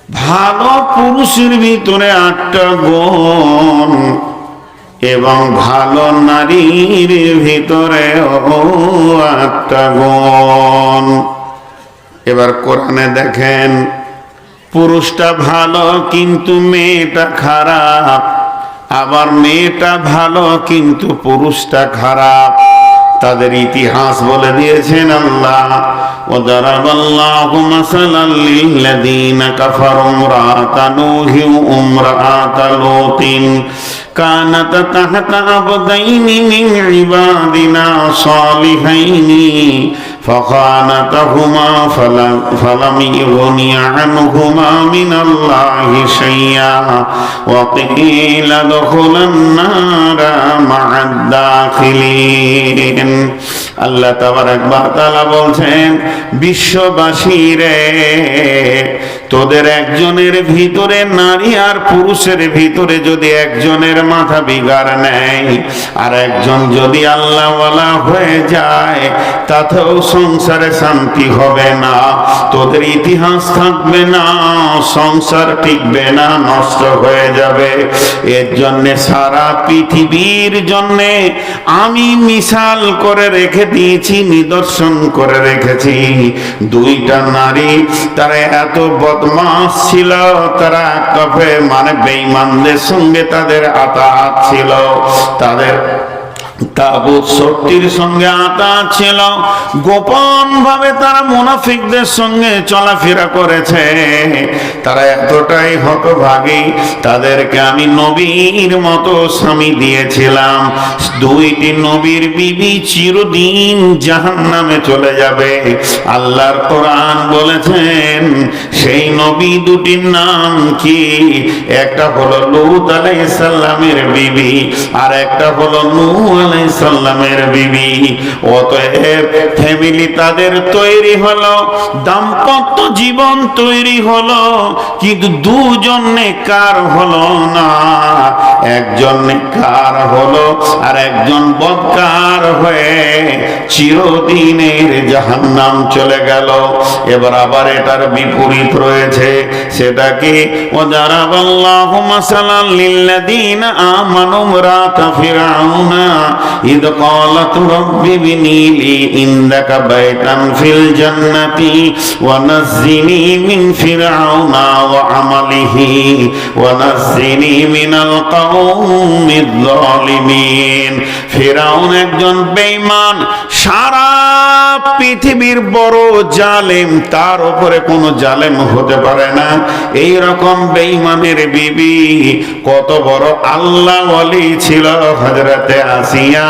ভালো পুরুষের ভিতরে 8টা গুণ এবং ভালো নারীর ভিতরে 8টা গুণ। এবার কোরআনে দেখেন, পুরুষটা ভালো কিন্তু মেয়েটা খারাপ, আবার মেয়েটা ভালো কিন্তু পুরুষটা খারাপ। তাদের ইতিহাস বলে দিয়েছেন আল্লাহ। ওয়াদারাবাল্লাহু মাসালাল লিল্লাযীনা কাফারু ইমরাআতা নূহিন ওয়া ইমরাআতা লূতিন কানাতা তাহতা আবদাইনি মিন ইবাদিনা সালিহাইনি فخانتهما فلم يغني عنهما من الله شيئا وقيل ادخلا النار مع الداخلين। আল্লাহ তাবারক ওয়া তাআলা বলছেন, বিশ্ববাসী রে, তোদের একজনের ভিতরে নারী আর পুরুষের ভিতরে যদি একজনের মাথা বিগাড় নেয় আর একজন যদি আল্লাহওয়ালা হয়ে যায়, তাতেও সংসারে শান্তি হবে না, তোদের ইতিহাস থাকবে না, সংসার টিকবে না, নষ্ট হয়ে যাবে। এর জন্যে সারা পৃথিবীর জন্যে আমি মিসাল করে রেখে দিয়েছি, নিদর্শন করে রেখেছি। 2টা নারী, তারা এত বদমাশ ছিল, তারা কফে মানে বেঈমানদের সঙ্গে তাদের আতাত ছিল, তাদের তাগুত শক্তির সঙ্গে আতাত ছিল, গোপন ভাবে তারা মুনাফিকদের সঙ্গে চলাফেরা করেছে। তারা এতটাই হতভাগী, তাদেরকে আমি নবীর মতো স্বামী দিয়েছিলাম। 2টি নবীর বিবি চিরদিন জাহান্নামে চলে যাবে। আল্লাহর কোরআন বলেছেন, সেই নবী 2টির নাম কি? একটা হলো লূত আলাইহিস সালামের বিবি, আর একটা হলো নূহ আলাইহিস সালামের বিবি। অতএব ফ্যামিলি তাদের তৈরি হলো, দাম্পত্য জীবন তৈরি হলো, কিন্তু 2জন নেককার হলো না। একজন নেককার হলো আর একজন বদকার হয়ে চিরদিনের জাহান্নাম চলে গেল। এবার আবার এটার বিপরীত রয়েছে, সেটা কি? ওয়াদারাবাল্লাহু মাসালাল লিল্লাযীনা আমানু ইমরাআতা ফিরআউনা ইয ক্বালাত রাব্বি ইবনি লি ইনদাকা বাইতান ফিল জান্নাতি ওয়া নাজ্জিনি মিন ফিরআউনা ওয়া আমালিহি ওয়া নাজ্জিনি মিনাল কওমিয যালিমিন। ফিরআউন একজন বেঈমান, সারা পৃথিবীর বড় জালেম, তার উপরে কোনো জালেম হতে পারে না। এই রকম বেঈমানের বিবি কত বড় আল্লাহ ওয়ালি ছিল হযরতে আসিয়া।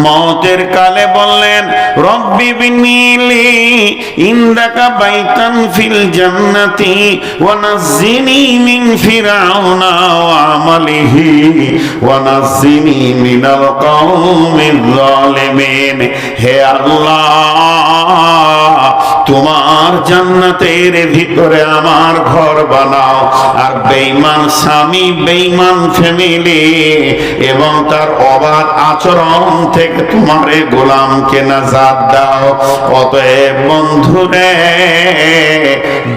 মওতের কালে বললেন, রব্বি বিনি লি ইনদাকা বাইতান ফিল জান্নাতি ওয়া নাজ্জিনি মিন ফিরআউনা ওয়া আমালিহি ওয়া নাজ্জিনি মিনাল কওমিয যালিমিন। হে আল্লাহ, তোমার জান্নাতের ভিতরে আমার ঘর বানাও, আর বেঈমান স্বামী, বেঈমান ফ্যামিলি এবং তার অবাধ আচরণ থেকে তোমার গোলামকে নাজাত দাও। অতএব বন্ধুরে,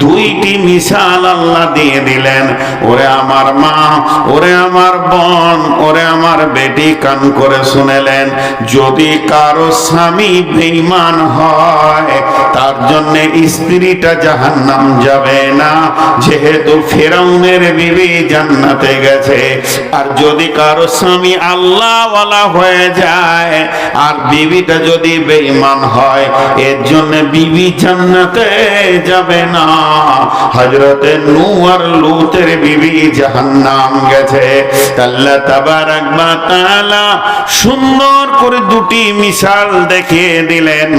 2টি মিসাল আল্লাহ দিয়ে দিলেন। ওরে আমার মা, ওরে আমার বোন, ওরে আমার বেটি, কান করে শুনেলেন, যদি কারো স্বামী বেঈমান হয়, তার জন্য স্ত্রীটা জাহান্নাম যাবে না, যেহেতু ফিরআউনের বিবি জান্নাতে গেছে। আর যদি কারো স্বামী আল্লাহওয়ালা হয়ে যায় আর বিবিটা যদি বেঈমান হয়, এর জন্য বিবি জান্নাতে যাবে না। হযরতে নূহ আর লূতের বিবি জাহান্নাম গেছে। আল্লাহ তাবারক ওয়া তাআলা সুন্দর করে 2টি মিসাল দেখিয়ে দিলেন।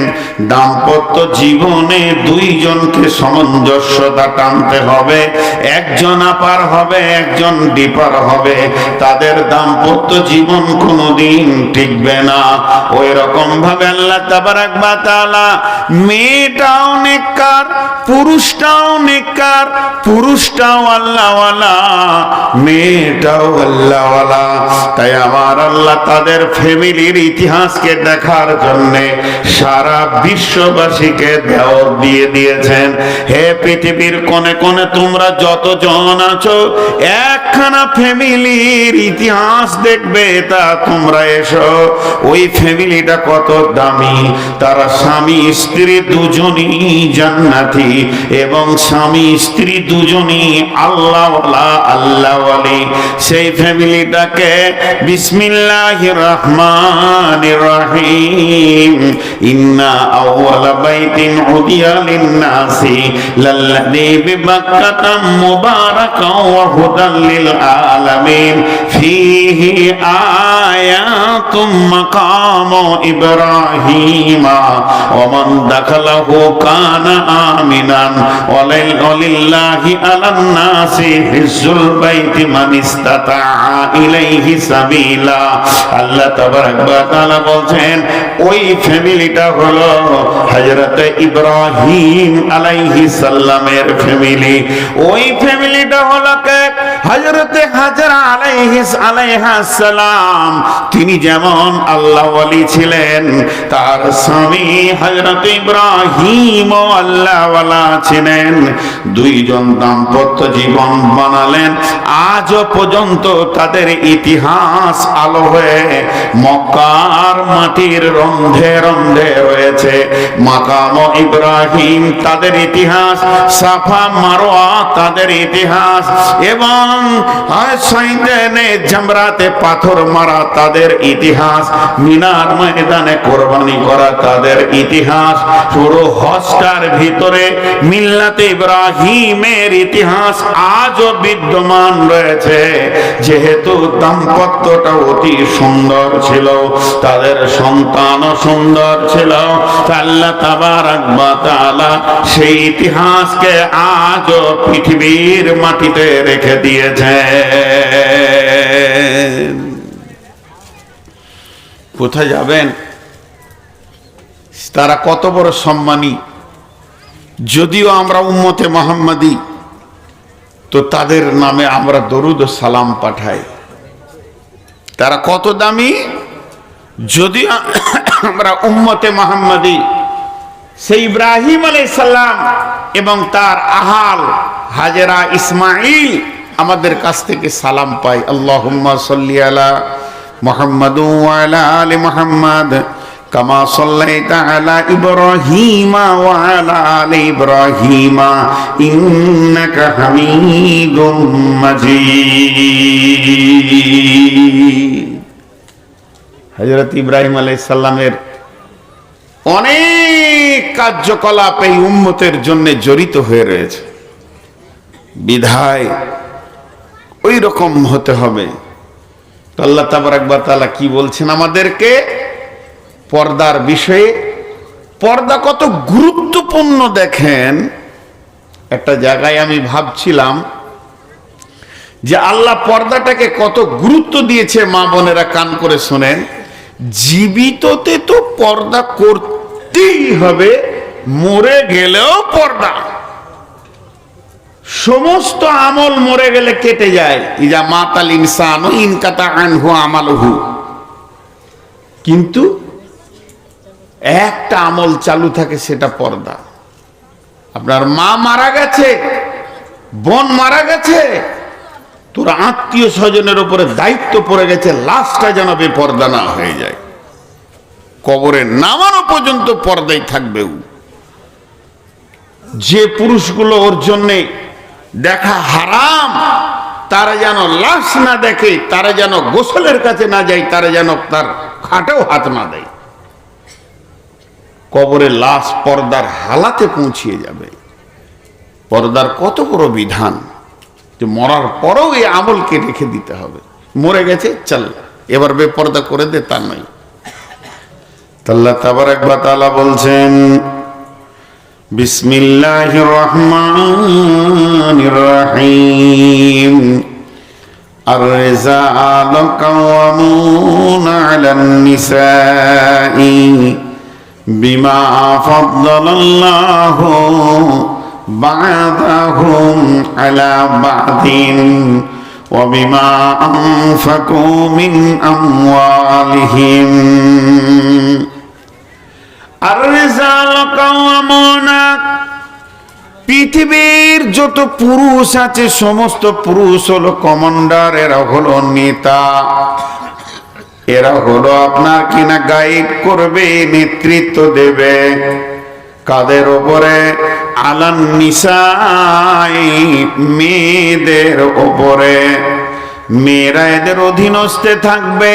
দাম্পত্য জীবনে 2জনকে সামঞ্জস্যতা টানতে হবে, একজন আপার হবে, একজন ডিপার হবে, তাদের দাম্পত্য জীবন কোনোদিন টিকবে না। ওই রকম ভাবে আল্লাহ তাবারক ওয়া তাআলা মেয়েটাও নেককার, পুরুষ পুরুষটাও নেককার, পুরুষটাও আল্লাহওয়ালা, মেয়েটাও আল্লাহওয়ালা। তাই আমার আল্লাহ তাদের ফ্যামিলির ইতিহাসকে দেখার জন্যে সারা বিশ্ববাসীকে দাওয়াত দিয়ে দিয়েছেন। হে পৃথিবীর কোণে কোণে তোমরা যতজন আছো, একখানা ফ্যামিলির ইতিহাস দেখবে, তা তোমরা এসো। ওই ফ্যামিলিটা কত দামি, তারা স্বামী স্ত্রী দুজনই জান্নাতি, এবং স্বামী স্ত্রী দুজনই আল্লাহওয়ালা, আল্লাহওয়ালি। সেই ফ্যামিলিটাকে বিসমিল্লাহির রহমানির রহিম, ইন্না আউওয়ালা বাইতিন উদিয়া লিন-নাসি লাল্লাযী বিবাক্কাতা মুবারাকান ওয়া হুদাল লিল আলামিন ফীহি আয়াতুম মাকামু ইব্রাহিমা ওয়া মান দাখালাহু কানা আমিনান ওয়ালিল্লাহি আলান নাসি হিজ্জুল বাইতি মান ইসতাতা ইলাইহি সাবিলা। আল্লাহ তাবারাক ওয়া তাআলা বলেন ওই ফ্যামিলিটা হলো হযরত ইব্রাহিম আলাইহিস সালামের ফ্যামিলি। ওই ফ্যামিলিটা হলো কে? হযরত হাজরা আলাইহাস সালাম। তিনি যেমন আল্লাহ ওয়ালি ছিলেন, তার স্বামী হযরত ইব্রাহিম ও আল্লাহ ওয়ালা ছিলেন। দুইজন দাম্পত্য জীবন বানালেন। আজও পর্যন্ত তাদের ইতিহাস আলো হয়ে মক্কার মাটির রন্ধে রন্ধে রয়েছে। মাকাম ইব্রাহিম তাদের ইতিহাস, সাফা মারওয়া তাদের ইতিহাস, এবং সাইদানে জামরাতে পাথর মারা তাদের ইতিহাস, মিনার ময়দানে কোরবানি করা তাদের ইতিহাস। পুরো হজটার ভিতরে মিল্লাতে ইব্রাহিমের ইতিহাস আজও বিদ্যমান রয়েছে। যেহেতু দাম্পত্যটা অতি সুন্দর ছিল, তাদের সন্তানও সুন্দর ছিল, আল্লাহ তাবারাক ওয়া তাআলা সেই ইতিহাসকে আজও পৃথিবীর মাটিতে রেখে দিয়েছে। কোথায় যাবেন? তারা কত বড় সম্মানী। যদিও আমরা উম্মতে মুহাম্মাদি, তো তাদের নামে আমরা দরুদ ও সালাম পাঠাই। তারা কত দামি। যদিও আমরা উম্মতে মুহাম্মাদি, সেই ইব্রাহিম আলাইহিস সালাম এবং তার আহাল হাজেরা ইসমাইল আমাদের কাছ থেকে সালাম পাই। আল্লাহুম্মা সাল্লি আলা মুহাম্মাদ ওয়া আলা আলি মুহাম্মাদ কামা সাল্লাইতা আলা ইব্রাহিম ওয়া আলা আলি ইব্রাহিম ইন্নাকা হামিদুম মাজিদ। হযরত ইব্রাহিম আলাইহিস সালামের অনেক কার্যকলাপ এই উম্মতের জন্য জড়িত হয়ে রয়েছে। বিধায় ওই রকম হতে হবে। তো আল্লাহ তাবারাক ওয়া তাআলা কি বলছেন আমাদেরকে পর্দার বিষয়ে? পর্দা কত গুরুত্বপূর্ণ দেখেন। একটা জায়গায় আমি ভাবছিলাম যে আল্লাহ পর্দাটাকে কত গুরুত্ব দিয়েছে। মা বোনেরা কান করে শোনেন, জীবিততে তো পর্দা করতেই হবে, মরে গেলেও পর্দা। সমস্ত আমল মরে গেলে কেটে যায়। ইজা মাতাল ইনসানু ইনকাতা আনহু আমালুহু, কিন্তু একটা আমল চালু থাকে, সেটা পর্দা। আপনার মা মারা গেছে, বোন মারা গেছে, তোর আত্মীয় স্বজনের উপরে দায়িত্ব পড়ে গেছে, লাশটা যেন বেপর্দা না হয়ে যায়। কবরে নামানো পর্যন্ত পর্দায় থাকবে। যে পুরুষগুলো ওর জন্যে দেখা হারাম, তারা যেন লাশ না দেখে, তারা যেন গোসলের কাছে না যায়, তারা যেন তার খাটেও হাত না দেয়। কবরে লাশ পর্দার হালাতে পৌঁছিয়ে যাবে। পর্দার কত বড় বিধান, যে মরার পরেও এই আমলকে রেখে দিতে হবে। মরে গেছে, চল এবার বেপর্দা করে দে, তা নয়। আল্লাহ তাবারাক ওয়া তাআলা বলছেন বিসমিল্লাহির রহমানির রহিম আর-রিজালু কাওয়ামুনা আলান নিসাই বিমা ফাদ্দালাল্লাহু বা'দাহুম আলা বা'দিন ওয়া বিমা আনফাকু মিন আমওয়ালিহিম। আর-রিজাল কাওয়ামুনা, পৃথিবীর যত পুরুষ আছে সমস্ত পুরুষ হলো কমান্ডার, এরা হলো নেতা, এরা হলো আপনার কিনা গাইড করবে, নেতৃত্ব দেবে। কাদের ওপরে? আলান নিসাই, মেয়েদের ওপরে। মেয়েরা এদের অধীনস্থে থাকবে।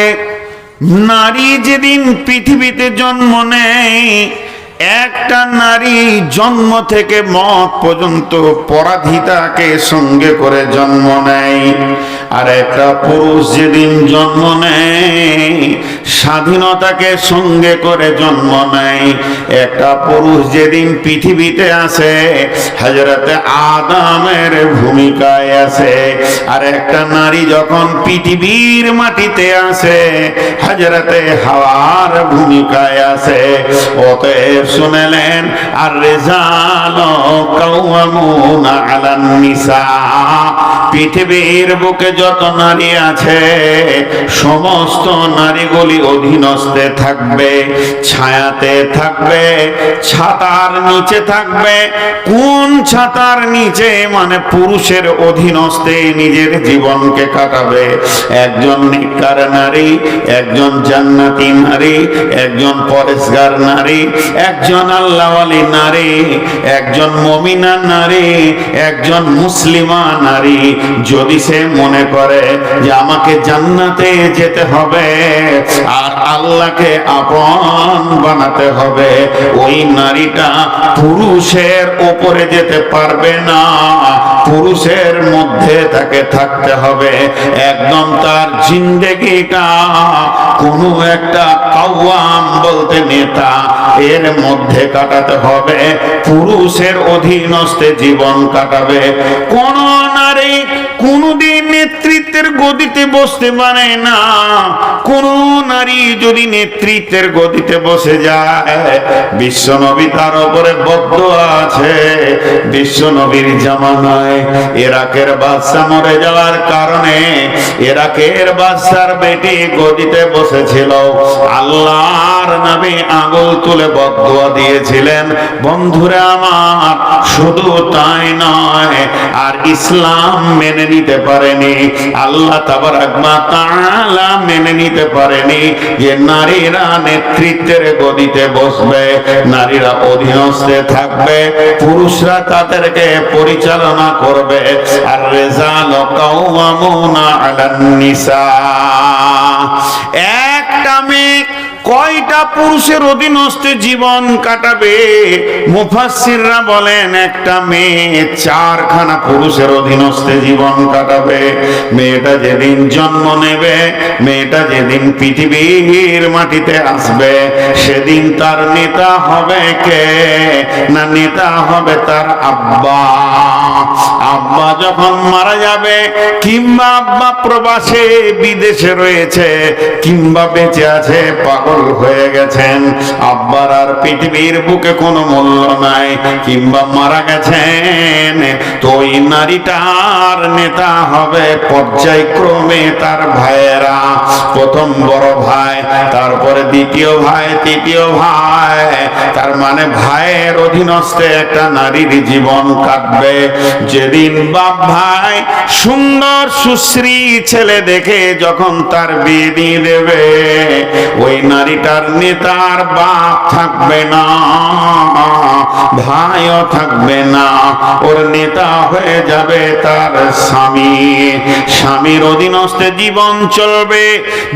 নারী যেদিন পৃথিবীতে জন্ম নেয়, একটা নারী জন্ম থেকে মত পর্যন্ত পরাধীতাকে সঙ্গে করে জন্ম নেয়। আর একটা পুরুষ যেদিন জন্ম নেয়, স্বাধীনতাকে সঙ্গে করে জন্ম নেয়। একটা পুরুষ যেদিন পৃথিবীতে আসে, হযরতে আদমের ভূমিকায় আসে। আর একটা নারী যখন পৃথিবীর মাটিতে আসে, হযরতে হাওয়ার ভূমিকায় আসে। অতএব শুনলেন, আর রিজালু কাওয়ামুনা আলান নিসা, পৃথিবীর বুকে যত নারী আছে সমস্ত নারীগুলি অধীনস্থে থাকবে, ছায়াতে থাকবে, ছাতার নিচে থাকবে। কোন ছাতার নিচে? মানে পুরুষের অধীনস্থে নিজের জীবনকে কাটাবে। একজন নেককার নারী, একজন জান্নাতি নারী, একজন পরেশগার নারী, একজন আল্লাহওয়ালী নারী, একজন মুমিনা নারী, একজন মুসলিমা নারী। যদি সে মনে করে যে আমাকে জান্নাতে যেতে হবে আর আল্লাহকে আপন বানাতে হবে, ওই নারীটা পুরুষের উপরে যেতে পারবে না, পুরুষের মধ্যে তাকে থাকতে হবে। একদম তার জিন্দেগিটা কোনো একটা কাওয়াম বলতে নেতা, এর মধ্যে কাটাতে হবে, পুরুষের অধীনস্থে জীবন কাটাবে। কোন নারী কোনদিন নেতৃত্বের গদিতে বসতে পারে না। কোন নারী যদি নেতৃত্বের গদিতে বসে যায়, বিশ্বনবী তার উপরে বদদোয়া আছে। বিশ্বনবীর জামানায় ইরাকের বাদশা মরে যাওয়ার কারণে ইরাকের বাদশার বেটি গদিতে বসেছিল। আল্লাহর নবী আঙ্গুল তুলে বদদোয়া দিয়েছিলেন। বন্ধুরা আমার, শুধু তাই নয়, আর ইসলাম মেনে নিতে পারেনি, আল্লাহ তাবারাক ওয়া তাআলা মেনে নিতে পারেনি যে নারীরা নেতৃত্বের গদিতে বসবে, নারীরা অধীনস্থে থাকবে, পুরুষরা তাদেরকে পরিচালনা করবে। আর রিজালু কাওয়ামুনা আলান নিসা, একটা মেয়ে কয়টা পুরুষের অধীনস্থে জীবন কাটাবে? মুফাসসিররা বলেন একটা মেয়ে 4খানা পুরুষের অধীনস্থে জীবন কাটাবে। মেয়েটা যেদিন জন্ম নেবে, মেয়েটা যেদিন পৃথিবীর মাটিতে আসবে, সেদিন তার নেতা হবে কে? না, নেতা হবে তার আব্বা। আব্বা যখন মারা যাবে, কিংবা আব্বা প্রবাসে বিদেশে রয়েছে, কিংবা বেঁচে আছে, পাগল হয়ে গেছেন, আব্বার আর পৃথিবীর বুকে কোনো মূল্য নাই, কিংবা মারা গেছেন, তো ওই নারীটার নেতা হবে পর্যায়ক্রমে তার ভাইয়েরা। প্রথম বড় ভাই, তারপরে দ্বিতীয় ভাই, তৃতীয় ভাই। তার মানে ভাইয়ের অধীনস্থে একটা নারীর জীবন কাটবে। যেদিন বাপ ভাই সুন্দর সুশ্রী ছেলে দেখে যখন তার বিয়ে দিয়ে দেবে, ওই নারীটার নেতার বাপ থাকবে না, ভাইও থাকবে না, ওর নেতা হয়ে যাবে তার স্বামী। স্বামীর অধীনস্থে জীবন চলবে।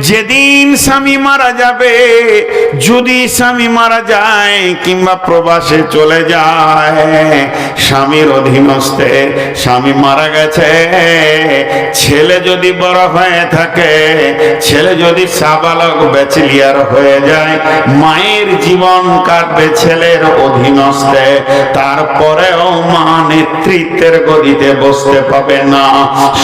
যেদিন স্বামী মারা যাবে, যদি স্বামী মারা যায় কিংবা প্রবাসে চলে যায়, স্বামীর অধীনস্থে বসে স্বামী মারা গেছে, ছেলে যদি বড় হয়ে থাকে, ছেলে যদি সাবালক ব্যাচেলিয়ার হয়ে যায়, মায়ের জীবন কাটবে ছেলের অধীনস্থে, তারপরেও মা নেতৃত্বের গদিতে বসতে পাবে না।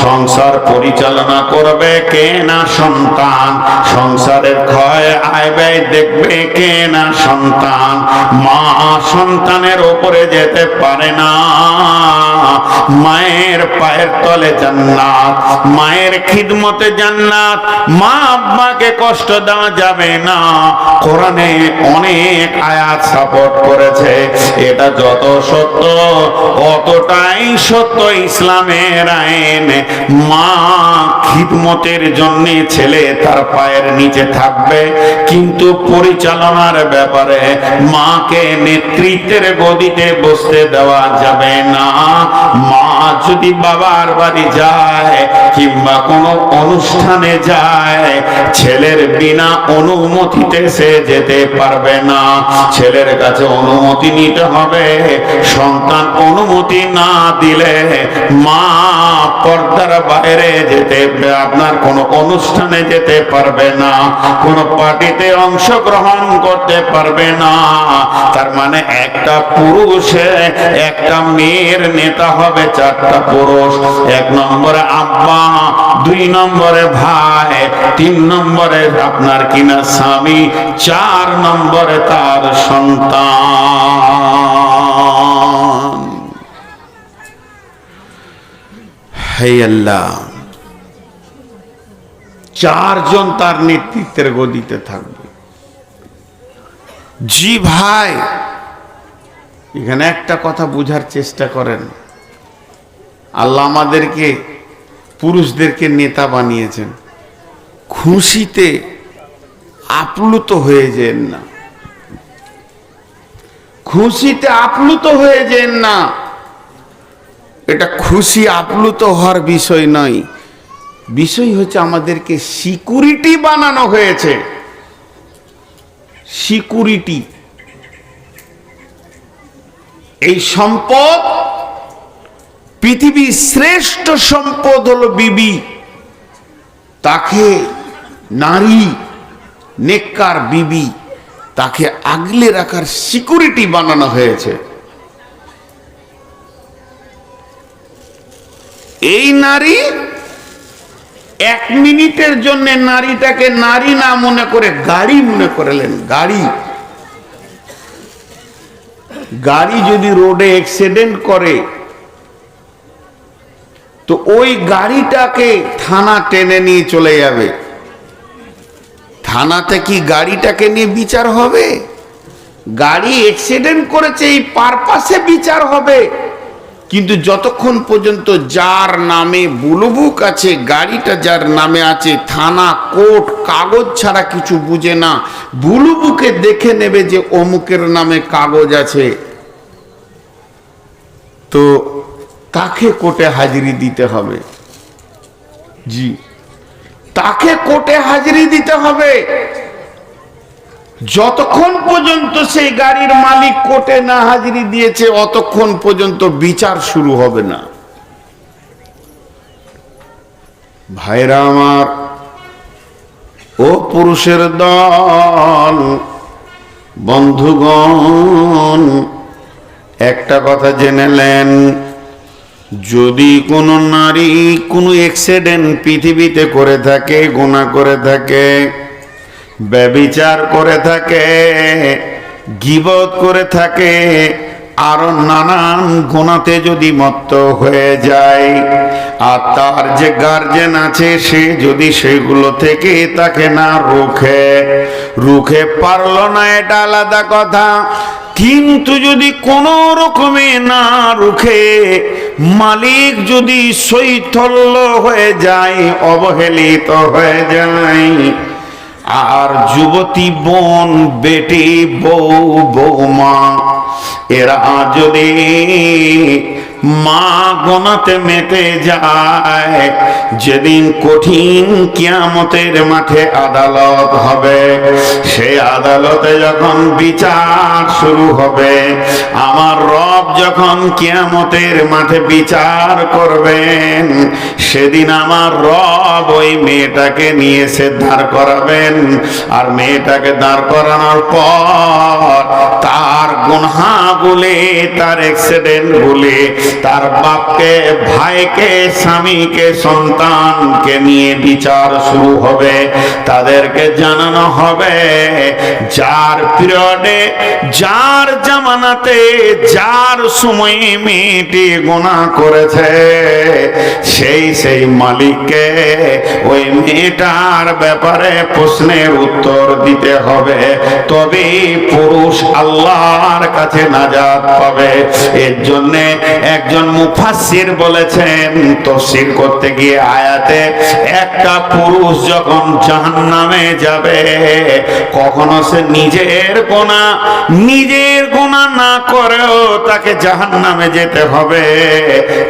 সংসার পরিচালনা করবে কে না সন্তান, সংসারের ক্ষয় আয় ব্যয় দেখবে কে না সন্তান। মা সন্তানের উপরে যেতে পারে না। মায়ের পায়ের তলে জান্নাত, মায়ের খিদমতে জান্নাত। মা আব্বাকে কষ্ট দেওয়া যাবে না। কোরআনে অনেক আয়াত সাপোর্ট করেছে। এটা যত সত্য অতটাই সত্য ইসলামের আইন। মা খিদমতের জন্য ছেলে তার পায়ের নিচে থাকবে, কিন্তু পরিচালনার ব্যাপারে মাকে নেতৃত্বের গদিতে বসতে দেওয়া যাবে না। মা যদি বাবার বাড়ি যায় কিংবা কোনো অনুষ্ঠানে যায়, ছেলের বিনা অনুমতিতে সে যেতে পারবে না। ছেলের কাছে অনুমতি নিতে হবে। সন্তান অনুমতি না দিলে মা পর্দার বাইরে যেতে, আপনার কোনো অনুষ্ঠানে যেতে পারবে না, কোনো পার্টিতে অংশগ্রহণ করতে পারবে না। তার মানে একটা পুরুষে একটা মেয়ের নেতা হবে চারটা পুরুষ। 1 নম্বরে আব্বা, 2 নম্বরে ভাই, 3 নম্বরে আপনার কিনা স্বামী, 4 নম্বরে তার সন্তান। হে আল্লাহ, 4 জন তার নেতৃত্বের গদিতে থাকবে। জি ভাই, এখানে একটা কথা বুঝার চেষ্টা করেন। আল্লাহ আমাদেরকে পুরুষদেরকে নেতা বানিয়েছেন, খুশিতে আপ্লুত হয়ে যেন না, খুশিতে আপ্লুত হয়ে যেন না। এটা খুশি আপ্লুত হওয়ার বিষয় নয়, বিষয় হচ্ছে আমাদেরকে সিকিউরিটি বানানো হয়েছে। সিকিউরিটি, এই সম্পদ, পৃথিবীর শ্রেষ্ঠ সম্পদ হলো বিবি। তাকে নারী, নেককার বিবি, তাকে আগলে রাখার সিকিউরিটি বানানো হয়েছে। এই নারী 1 মিনিটের জন্য নারীটাকে নারী না মনে করে গাড়ি মনে করলেন। গাড়ি, গাড়ি যদি রোডে অ্যাক্সিডেন্ট করে তো ওই গাড়িটাকে থানা টেনে নিয়ে চলে যাবে। থানাতে কি গাড়িটাকে নিয়ে বিচার হবে? গাড়ি অ্যাক্সিডেন্ট করেছে এই পারপাসে বিচার হবে। কিন্তু যতক্ষণ পর্যন্ত যার নামে বুলুবুক আছে, গাড়িটা যার নামে আছে, থানা কোর্ট কাগজ ছাড়া কিছু বুঝে না। বুলুবুকে দেখে নেবে যে অমুকের নামে কাগজ আছে, তো তাকে কোর্টে হাজিরি দিতে হবে। জি, তাকে কোর্টে হাজিরি দিতে হবে। যতক্ষণ পর্যন্ত সেই গাড়ির মালিক কোর্টে না হাজিরি দিয়েছে অতক্ষণ পর্যন্ত বিচার শুরু হবে না। ভাইরা আমার, ও পুরুষের দল, বন্ধুগণ, একটা কথা জেনে নেন, যদি কোনো নারী কোনো অ্যাক্সিডেন্ট পৃথিবীতে করে থাকে, গুনাহ করে থাকে, ব্যভিচার করে থাকে, গীবত করে থাকে, আরো নানান গুনাতে যদি মত্ত হয়ে যায়, আর তার যে গার্জেন আছে সে যদি সেগুলো থেকে তাকে না রুখে পারলো না, এটা আলাদা কথা। কিন্তু যদি কোনো রকমে না রুখে মালিক যদি শৈথল্য হয়ে যায়, অবহেলিত হয়ে যায়, আর যুবতী বোন, বেটি, বউ, বৌমা, এরা যদি মা গোনাতে মেতে যায়। যেদিন কঠিন কিয়ামতের মাঠে আদালত হবে, সেই আদালতে যখন বিচার শুরু হবে, আমার রব যখন কিয়ামতের মাঠে বিচার করবেন, সেদিন আমার রব ওই মেয়েটাকে নিয়ে এসে দাঁড় করাবেন। আর মেয়েটাকে দাঁড় করানোর পর তার গুনাহ বলে, তার অ্যাক্সিডেন্ট বলে, তার বাপকে, ভাইকে, স্বামীকে, সন্তানকে নিয়ে বিচার শুরু হবে। তাদেরকে জানানো হবে যার পিরিয়ডে, যার জামানাতে, যার সময়ে মেয়েটি গুনাহ করেছে, সেই মালিককে ওই মেয়েটার ব্যাপারে প্রশ্নের উত্তর দিতে হবে। তবে পুরুষ আল্লাহর কাছে নাজাত পাবে। এর জন্য একজন মুফাসসির বলেছেন, তাফসীর করতে গিয়ে আয়াতে, একটা পুরুষ যখন জাহান্নামে যাবে, কখনো সে নিজের গুনাহ না করেও তাকে জাহান্নামে যেতে হবে।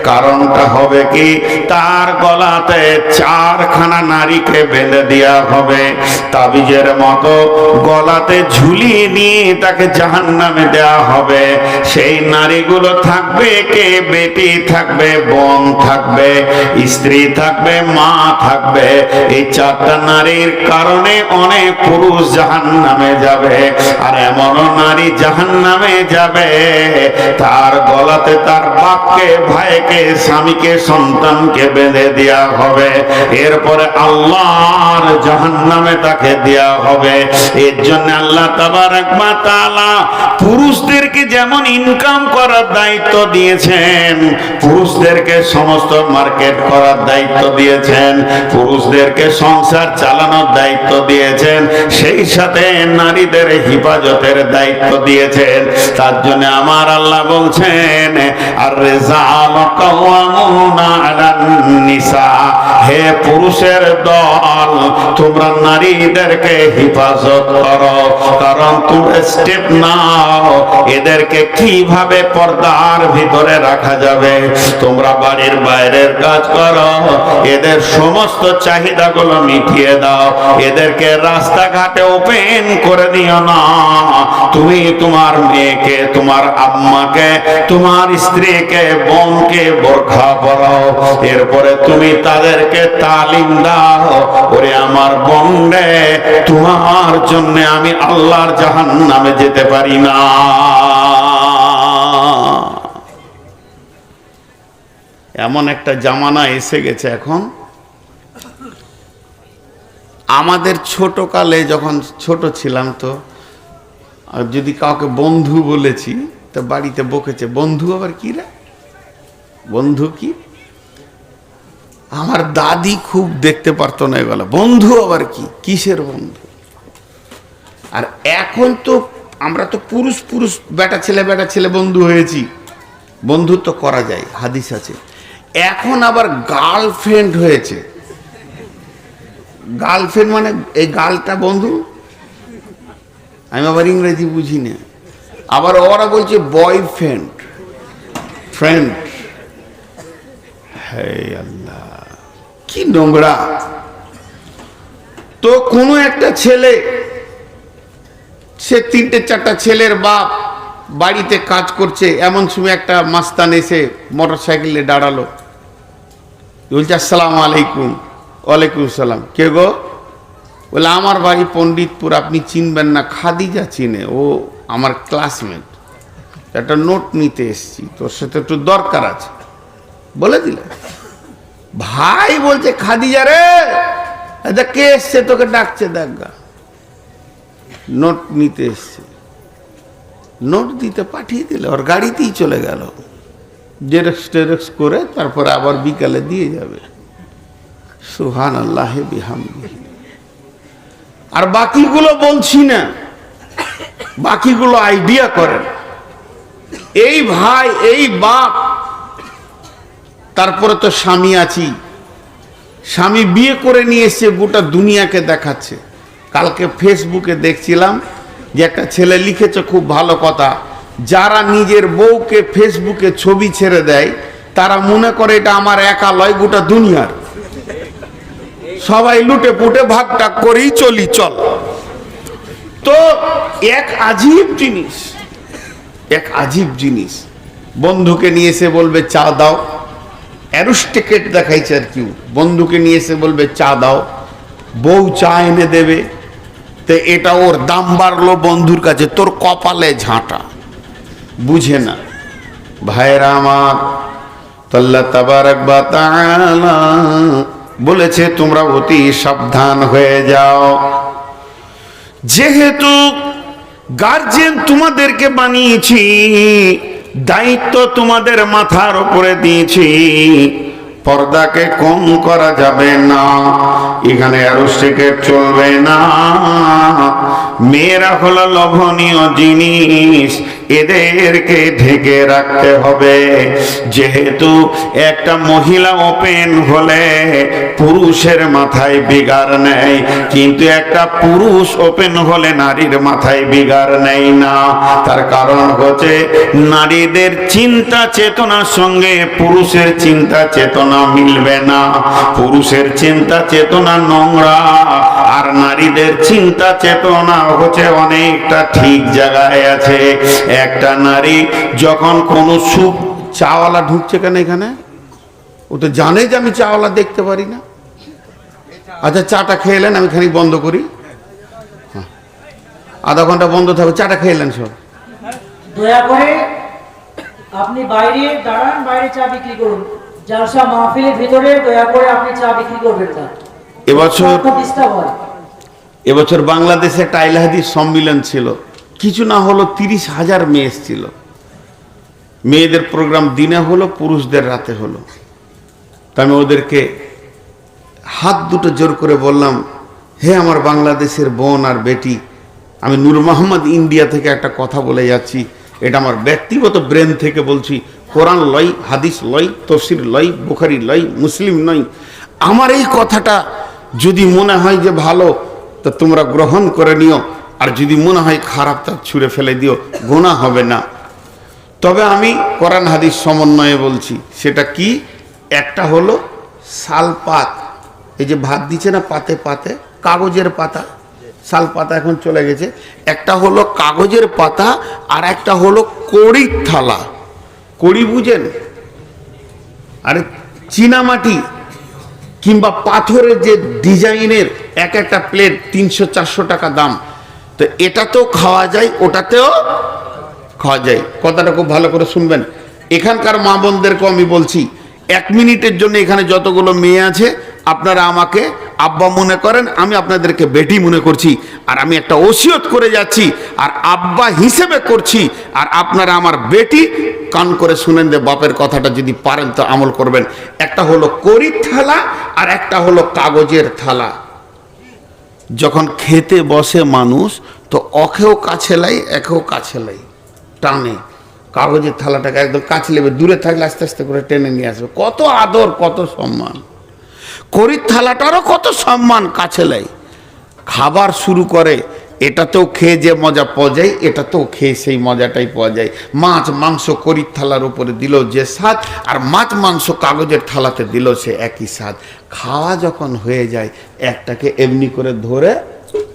কারণটা হবে কি, তার গলাতে 4খানা নারীকে বেঁধে দেওয়া হবে, তাবিজের মতো গলাতে ঝুলিয়ে নিয়ে তাকে জাহান্নামে দেওয়া হবে। সেই নারীগুলো থাকবে কে? বেটি থাকবে, বোন থাকবে, স্ত্রী থাকবে, মা থাকবে। এই 4টা নারীর কারণে অনেক পুরুষ জাহান্নামে যাবে। আর এমনও নারী জাহান্নামে যাবে, তার গলাতে তার বাপকে, ভাইকে, স্বামীকে, সন্তানকে বেঁধে দেওয়া হবে। এরপরে আল্লাহর জাহান্নামে তাকে দেওয়া হবে। এর জন্য আল্লাহ তাবারক ওয়া তাআলা পুরুষদেরকে যেমন ইনকাম করার দায়িত্ব দিয়েছেন, পুরুষদেরকে সমস্ত মার্কেট করার দায়িত্ব দিয়েছেন, পুরুষদেরকে সংসার চালানোর দায়িত্ব দিয়েছেন, সেই সাথে নারীদের হিফাজতের দায়িত্ব দিয়েছেন। তার জন্য আমার আল্লাহ বলছেন, আর রিজালু কাওয়ামুনা আলান নিসা, হে পুরুষের দল, তোমরা নারীদেরকে হিফাজত করো। কারণ তোমরা স্টেপ নাও, এদেরকে কিভাবে পর্দার ভিতরে রাখা যাবে। তোমরা বাড়ির বাইরের কাজ করো, এদের সমস্ত চাহিদাগুলো মিটিয়ে দাও। এদেরকে রাস্তাঘাটে ওপেন করে দিও না। তুমি তোমার মেয়েকে, তোমার আম্মাকে, তোমার স্ত্রীকে, বোনকে বোরখা পরাও। এরপরে তুমি তাদেরকে তালিম দাও, ওরে আমার বোন রে, তোমার জন্য আমি আল্লাহর জাহান্নামে যেতে পারি না। এমন একটা জামানা এসে গেছে এখন। আমাদের ছোট কালে যখন ছোট ছিলাম, তো যদি কাউকে বন্ধু বলেছি তো বাড়িতে বকেছে, বন্ধু আবার কি রে, বন্ধু কি? আমার দাদি খুব দেখতে পারতো না এগুলো, বন্ধু আবার কি, কিসের বন্ধু? আর এখন তো আমরা তো পুরুষ বেটা ছেলে বন্ধু হয়েছি, বন্ধুত্ব করা যায়, হাদিস আছে। এখন আবার গার্লফ্রেন্ড হয়েছে। গার্লফ্রেন্ড মানে এই গার্লটা বন্ধু, আমি আবার ইংরেজি বুঝি না। আবার ওরা বলছে বয়ফ্রেন্ড, ফ্রেন্ড। হে আল্লাহ, কি নোংরা। তো কোনো একটা ছেলে, সে 3-4টা ছেলের বাপ, বাড়িতে কাজ করছে, এমন সময় একটা মাস্তান এসে মোটরসাইকেলে দাঁড়ালো, বলছে আসসালামু আলাইকুম। ওয়ালাইকুম সালাম। কে গো? বলে আমার বাড়ি পণ্ডিতপুর, আপনি চিনবেন না, খাদিজা চিনে, ও আমার ক্লাসমেট, একটা নোট নিতে এসছি, তোর সাথে একটু দরকার আছে। বলে দিলে ভাই বলছে, খাদিজা রে, কে এসছে তোকে ডাকছে, দেখা নোট নিতে এসছে। নোট দিতে পাঠিয়ে দিলে, ওর গাড়িতেই চলে গেল, জেরক্স করে তারপরে আবার বিকালে দিয়ে যাবে। সুবহানাল্লাহি বিহামদিহি। আর বাকিগুলো বলছি না, বাকিগুলো আইডিয়া করেন। এই ভাই, এই বাপ, তারপরে তো স্বামী আছি, স্বামী বিয়ে করে নিয়ে এসে গোটা দুনিয়াকে দেখাচ্ছে। কালকে ফেসবুকে দেখছিলাম যে একটা ছেলে লিখেছে খুব ভালো কথা, যারা নিজের বউকে ফেসবুকে ছবি ছেড়ে দেয় তারা মনে করে এটা আমার একা লয়, গোটা দুনিয়ার। সবাই লুটে পুটে ভাগটাগ করেই চলি চল। তো এক আজীব জিনিস, এক আজীব জিনিস। বন্ধুকে নিয়ে এসে বলবে চা দাও, অ্যারোস্টিকেট দেখাইছে আর কি। বন্ধুকে নিয়ে এসে বলবে চা দাও, বউ চা এনে দেবে। তো এটা ওর দাম বাড়লো বন্ধুর কাছে, তোর কপালে ঝাঁটা, বুঝে না। ভাইরা আমার, আল্লাহ তাবারাক ওয়া তাআলা বলেছে তোমরা অতি সাবধান হয়ে যাও। যেহেতু গার্জিয়ান তোমাদেরকে বানিয়েছি, দায়িত্ব তোমাদের মাথার উপরে দিয়েছি, পর্দাকে কম করা যাবে না, এখানে অ্যারোস্টিকেট চলবে না। মেয়েরা হলো লোভনীয় জিনিস, এদেরকে ঢেকে রাখতে হবে। যেহেতু একটা মহিলা ওপেন হলে পুরুষের মাথায় বিগার নেই, কিন্তু একটা পুরুষ ওপেন হলে নারীর মাথায় বিগার নেই না। তার কারণ হচ্ছে নারীদের চিন্তা চেতনার সঙ্গে পুরুষের চিন্তা চেতনা মিলবে না। পুরুষের চিন্তা চেতনা নোংরা, আর নারীদের চিন্তা চেতনা হচ্ছে অনেকটা ঠিক জায়গায় আছে। একটা নারী যখন কোনো সুখ, চাওয়ালা ঢুকছে কেন এখানে? ও তো জানে যে আমি চাওয়ালা দেখতে পারি না। আচ্ছা চাটা খেয়ে এলেন, আমি খানিক বন্ধ করি, আধা ঘন্টা বন্ধ থাকবে, চাটা খেয়ে এলেন সব। দয়া করে আপনি বাইরে দাঁড়ান, বাইরে চা বিক্রি করুন। জালসা মাহফিলের ভিতরে দয়া করে আপনি চা বিক্রি করবেন না। এবছর বাংলাদেশে একটা আহলে হাদিস সম্মেলন ছিল, কিছু না হলো 30,000 মেয়ে এসেছিল। মেয়েদের প্রোগ্রাম দিনে হলো, পুরুষদের রাতে হলো। তা আমি ওদেরকে হাত দুটো জোর করে বললাম, হে আমার বাংলাদেশের বোন আর বেটি, আমি নূর মোহাম্মদ ইন্ডিয়া থেকে একটা কথা বলে যাচ্ছি, এটা আমার ব্যক্তিগত ব্রেন থেকে বলছি। কোরআন লয়, হাদিস লয়, তফসির লয়, বুখারি লয়, মুসলিম নয়। আমার এই কথাটা যদি মনে হয় যে ভালো, তা তোমরা গ্রহণ করে নিও, আর যদি মনে হয় খারাপ তা ছুঁড়ে ফেলে দিও, গুনাহ হবে না। তবে আমি কোরআন হাদিস সমন্বয়ে বলছি। সেটা কি? একটা হলো শালপাত, এই যে ভাত দিচ্ছে না পাতে পাতে, কাগজের পাতা, শাল পাতা এখন চলে গেছে। একটা হলো কাগজের পাতা, আর একটা হলো কড়ির থালা। কড়ি বুঝেন? আরে চীনামাটি কিংবা পাথরের যে ডিজাইনের এক একটা প্লেট 300-400 টাকা দাম। তো এটাতেও খাওয়া যায়, ওটাতেও খাওয়া যায়। কথাটা খুব ভালো করে শুনবেন। এখানকার মা বোনদেরকেও আমি বলছি, 1 মিনিটের জন্য এখানে যতগুলো মেয়ে আছে আপনারা আমাকে আব্বা মনে করেন, আমি আপনাদেরকে বেটি মনে করছি। আর আমি একটা ওসিয়ত করে যাচ্ছি, আর আব্বা হিসেবে করছি। আর আপনারা আমার বেটি, কান করে শুনেন যে বাপের কথাটা যদি পারেন তো আমল করবেন। একটা হলো কড়ির থালা, আর একটা হলো কাগজের থালা। যখন খেতে বসে মানুষ, তো অখেও কাছে লাই, একেও কাছে লাই, টানে কাগজের থালাটাকে একদম কাছে নেবে, দূরে থাকলে আস্তে আস্তে করে টেনে নিয়ে আসবে। কত আদর, কত সম্মান। কড়ির থালাটারও কত সম্মান, কাছে লাই। খাবার শুরু করে, এটাতেও খেয়ে যে মজা পাওয়া যায়, এটাতেও খেয়ে সেই মজাটাই পাওয়া যায়। মাছ মাংস কড়ির থালার উপরে দিল যে স্বাদ, আর মাছ মাংস কাগজের থালাতে দিল সে একই স্বাদ। খাওয়া যখন হয়ে যায়, একটাকে এমনি করে ধরে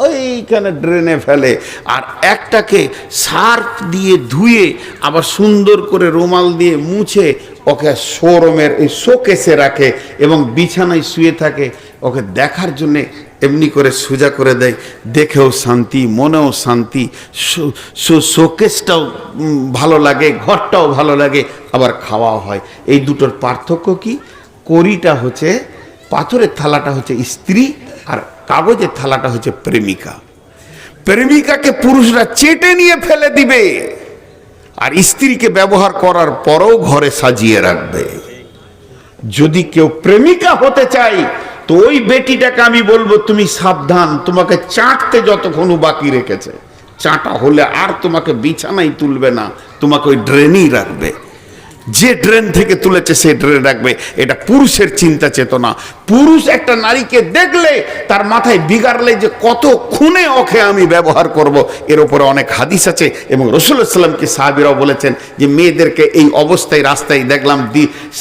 ওইখানে ড্রেনে ফেলে, আর একটাকে সার্ফ দিয়ে ধুয়ে আবার সুন্দর করে রুমাল দিয়ে মুছে ওকে শোরুমের এই শোকেসে রাখে, এবং বিছানায় শুয়ে থাকে। ওকে দেখার জন্যে এমনি করে সোজা করে দেয়, দেখেও শান্তি, মনেও শান্তি, শোকেসটাও ভালো লাগে, ঘরটাও ভালো লাগে, আবার খাওয়াও হয়। এই দুটোর পার্থক্য কি? কড়িটা হচ্ছে, পাথরের থালাটা হচ্ছে স্ত্রী, আর কাগজের থালাটা হচ্ছে প্রেমিকা। প্রেমিকাকে পুরুষরা চেটে নিয়ে ফেলে দিবে, আর স্ত্রীকে ব্যবহার করার পরেও ঘরে সাজিয়ে রাখবে। যদি কেউ প্রেমিকা হতে চায়, তো ওই বেটিটাকে আমি বলবো, তুমি সাবধান, তোমাকে চাটতে যতক্ষণ বাকি রেখেছে, চাটা হলে আর তোমাকে বিছানায় তুলবে না, তোমাকে ওই ড্রেনেই রাখবে। যে ড্রেন থেকে তুলেছে সে ড্রেন রাখবে। এটা পুরুষের চিন্তা চেতনা। পুরুষ একটা নারীকে দেখলে তার মাথায় বিগাড়লে যে কত খুনে ওকে আমি ব্যবহার করব, এর উপরে অনেক হাদিস আছে। এবং রাসূলুল্লাহ সাল্লাল্লাহু আলাইহি ওয়াসাল্লাম কি সাহাবীরাও বলেছেন যে মেয়েদেরকে এই অবস্থায় রাস্তায় দেখলাম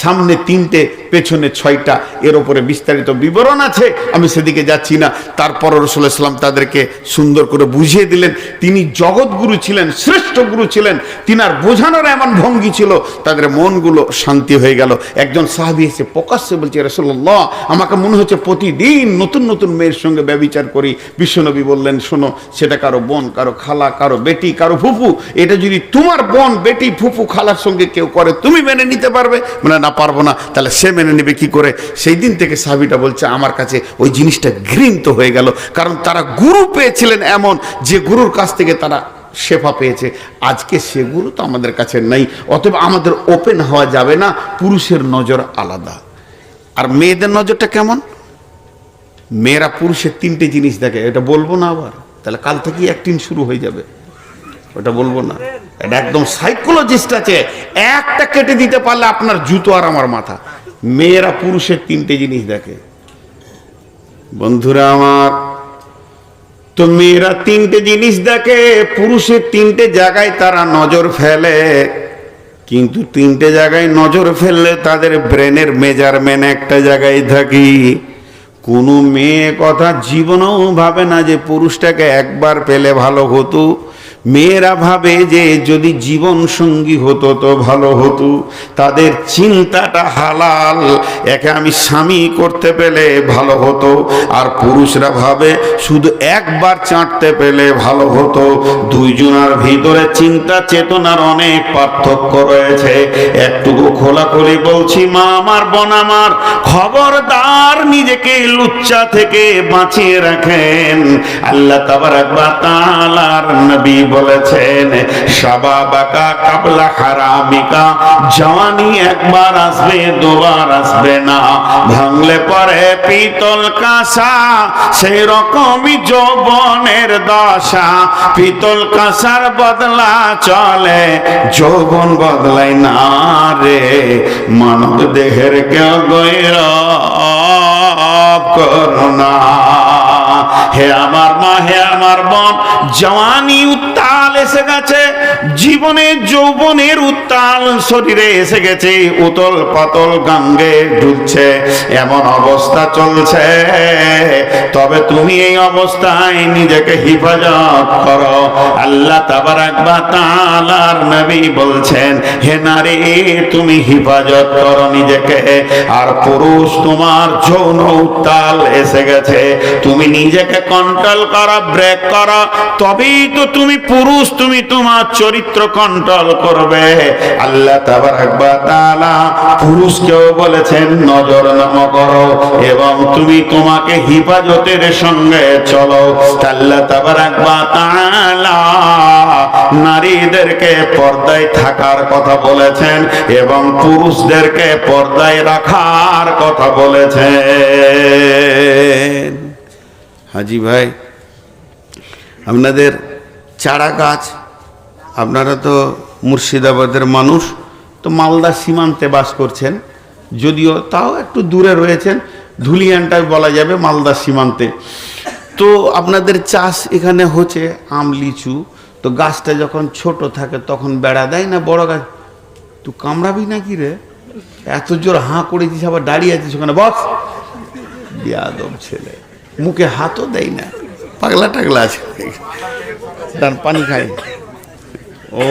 সামনে 3টে পেছনে 6টা, এর উপরে বিস্তারিত বিবরণ আছে, আমি সেদিকে যাচ্ছি না। তারপর রাসূলুল্লাহ সাল্লাল্লাহু আলাইহি ওয়াসাল্লাম তাদেরকে সুন্দর করে বুঝিয়ে দিলেন। তিনি জগৎগুরু ছিলেন, শ্রেষ্ঠ গুরু ছিলেন, তিনার বোঝানোর এমন ভঙ্গি ছিল তাদের মনগুলো শান্তি হয়ে গেল। একজন সাহাবী এসে প্রকাশ্যে বলছে, রাসূলুল্লাহ আমাকে মনে হচ্ছে প্রতিদিন নতুন নতুন মেয়ের সঙ্গে ব্যভিচার করি। বিশ্বনবী বললেন, শোনো, সেটা কারো বোন, কারো খালা, কারো বেটি, কারো ফুফু। এটা যদি তোমার বোন, বেটি, ফুফু, খালার সঙ্গে কেউ করে তুমি মেনে নিতে পারবে? মানে না, পারবো না। তাহলে সে মেনে নেবে কি করে? সেই দিন থেকে সাহাবীটা বলছে আমার কাছে ওই জিনিসটা ঘৃণিত হয়ে গেল, কারণ তারা গুরু পেয়েছিলেন এমন, যে গুরুর কাছ থেকে তারা শেফা পেয়েছে। আজকে সে গুরু তো আমাদের কাছে নেই, অতএব আমাদের ওপেন হওয়া যাবে না। পুরুষের নজর আলাদা। আর মেয়েদের নজরটা কেমন? মেয়েরা পুরুষের 3টে জিনিস দেখে। এটা বলবো না আবার, তাহলে কাল থেকেই অ্যাক্টিং শুরু হয়ে যাবে। ওটা বলবো না, এটা একদম সাইকোলজিস্ট আছে, একটা কেটে দিতে পারলে আপনার জুতো আর আমার মাথা। মেয়েরা পুরুষের 3টে জিনিস দেখে। বন্ধুরা আমার, তো মেয়েরা 3টে জিনিস দেখে, পুরুষের 3টে জায়গায় তারা নজর ফেলে। কিন্তু 3টে জায়গায় নজর ফেললে তাদের ব্রেনের মেজারমেন্ট একটা জায়গায় থাকি। কোনো মেয়ে কথা জীবনেও ভাবে না যে পুরুষটাকে একবার পেলে ভালো হতো। মেয়েরা ভাবে যে যদি জীবন সঙ্গী হতো তো ভালো হতো। তাদের চিন্তাটা হালাল, একে আমি স্বামী করতে পেলে ভালো হতো। আর পুরুষরা ভাবে শুধু একবার চাটতে পেলে ভালো হতো। দুইজনের ভিতরে চিন্তা চেতনার অনেক পার্থক্য রয়েছে। একটুকু খোলাখুলি বলছি, মা আমার, বোন আমার, খবরদার নিজেকে লুচ্চা থেকে বাঁচিয়ে রাখেন। আল্লাহ তাবারাক ওয়া তাআলার নবী বলেছেন, শাবাবাকা কাবলা হারামিকা, জওয়ানি একবার আসবে, দুবার আসবে না। ভাঙলে পরে পিতল কাঁসা, সেই রকমই যৌবনের দশা। পিতল কাঁসার বদলা চলে, যৌবন বদলায় না রে। মানব দেহের কেউ গৌরব করোনা। হে আমার মা, হে আমার বোন, জওয়ানি উত্তাল এসে গেছে, জীবনে যৌবনের উত্তাল শরীরে এসে গেছে, উতল পাতল গাঙ্গে ঢুকছে, এমন অবস্থা চলছে। তবে তুমি এই অবস্থায় নিজেকে হিফাজত করো। আল্লাহ তাবারাক ওয়া তাআলার নবী বলছেন, হে নারী, তুমি হিফাজত করো নিজেকে। আর পুরুষ, তোমার যৌন উত্তাল এসে গেছে, তুমি নিজেকে কন্ট্রোল করো, ব্রেক করো, তবেই তো তুমি পুরুষ, তুমি তোমার চরিত্র কন্ট্রোল করবে। আল্লাহ তাবারাক ওয়া তাআলা পুরুষকেও বলেছেন নজর নাম করো, এবং তুমি তোমাকে হিফাজতের সঙ্গে চলো। আল্লাহ তাবারাক ওয়া তাআলা নারীদেরকে পর্দায় থাকার কথা বলেছেন এবং পুরুষদেরকে পর্দায় রাখার কথা বলেছেন। হাজি ভাই, আপনাদের চারা গাছ, আপনারা তো মুর্শিদাবাদের মানুষ, তো মালদা সীমান্তে বাস করছেন, যদিও তাও একটু দূরে রয়েছেন, ধুলিয়ানটাই বলা যাবে মালদা সীমান্তে। তো আপনাদের চাষ এখানে হচ্ছে আম, লিচু। তো গাছটা যখন ছোট থাকে তখন বেড়া দেয় না বড় গাছ? তুই কামড়াবি নাকি রে? এত জোর হাঁ করে দিস, আবার দাঁড়িয়ে আছিস ওখানে, বস। বিয়াদব ছেলে, মুখে হাতও দেয় না, পাগলা টাগলা আছে, তার পানি খায়। ও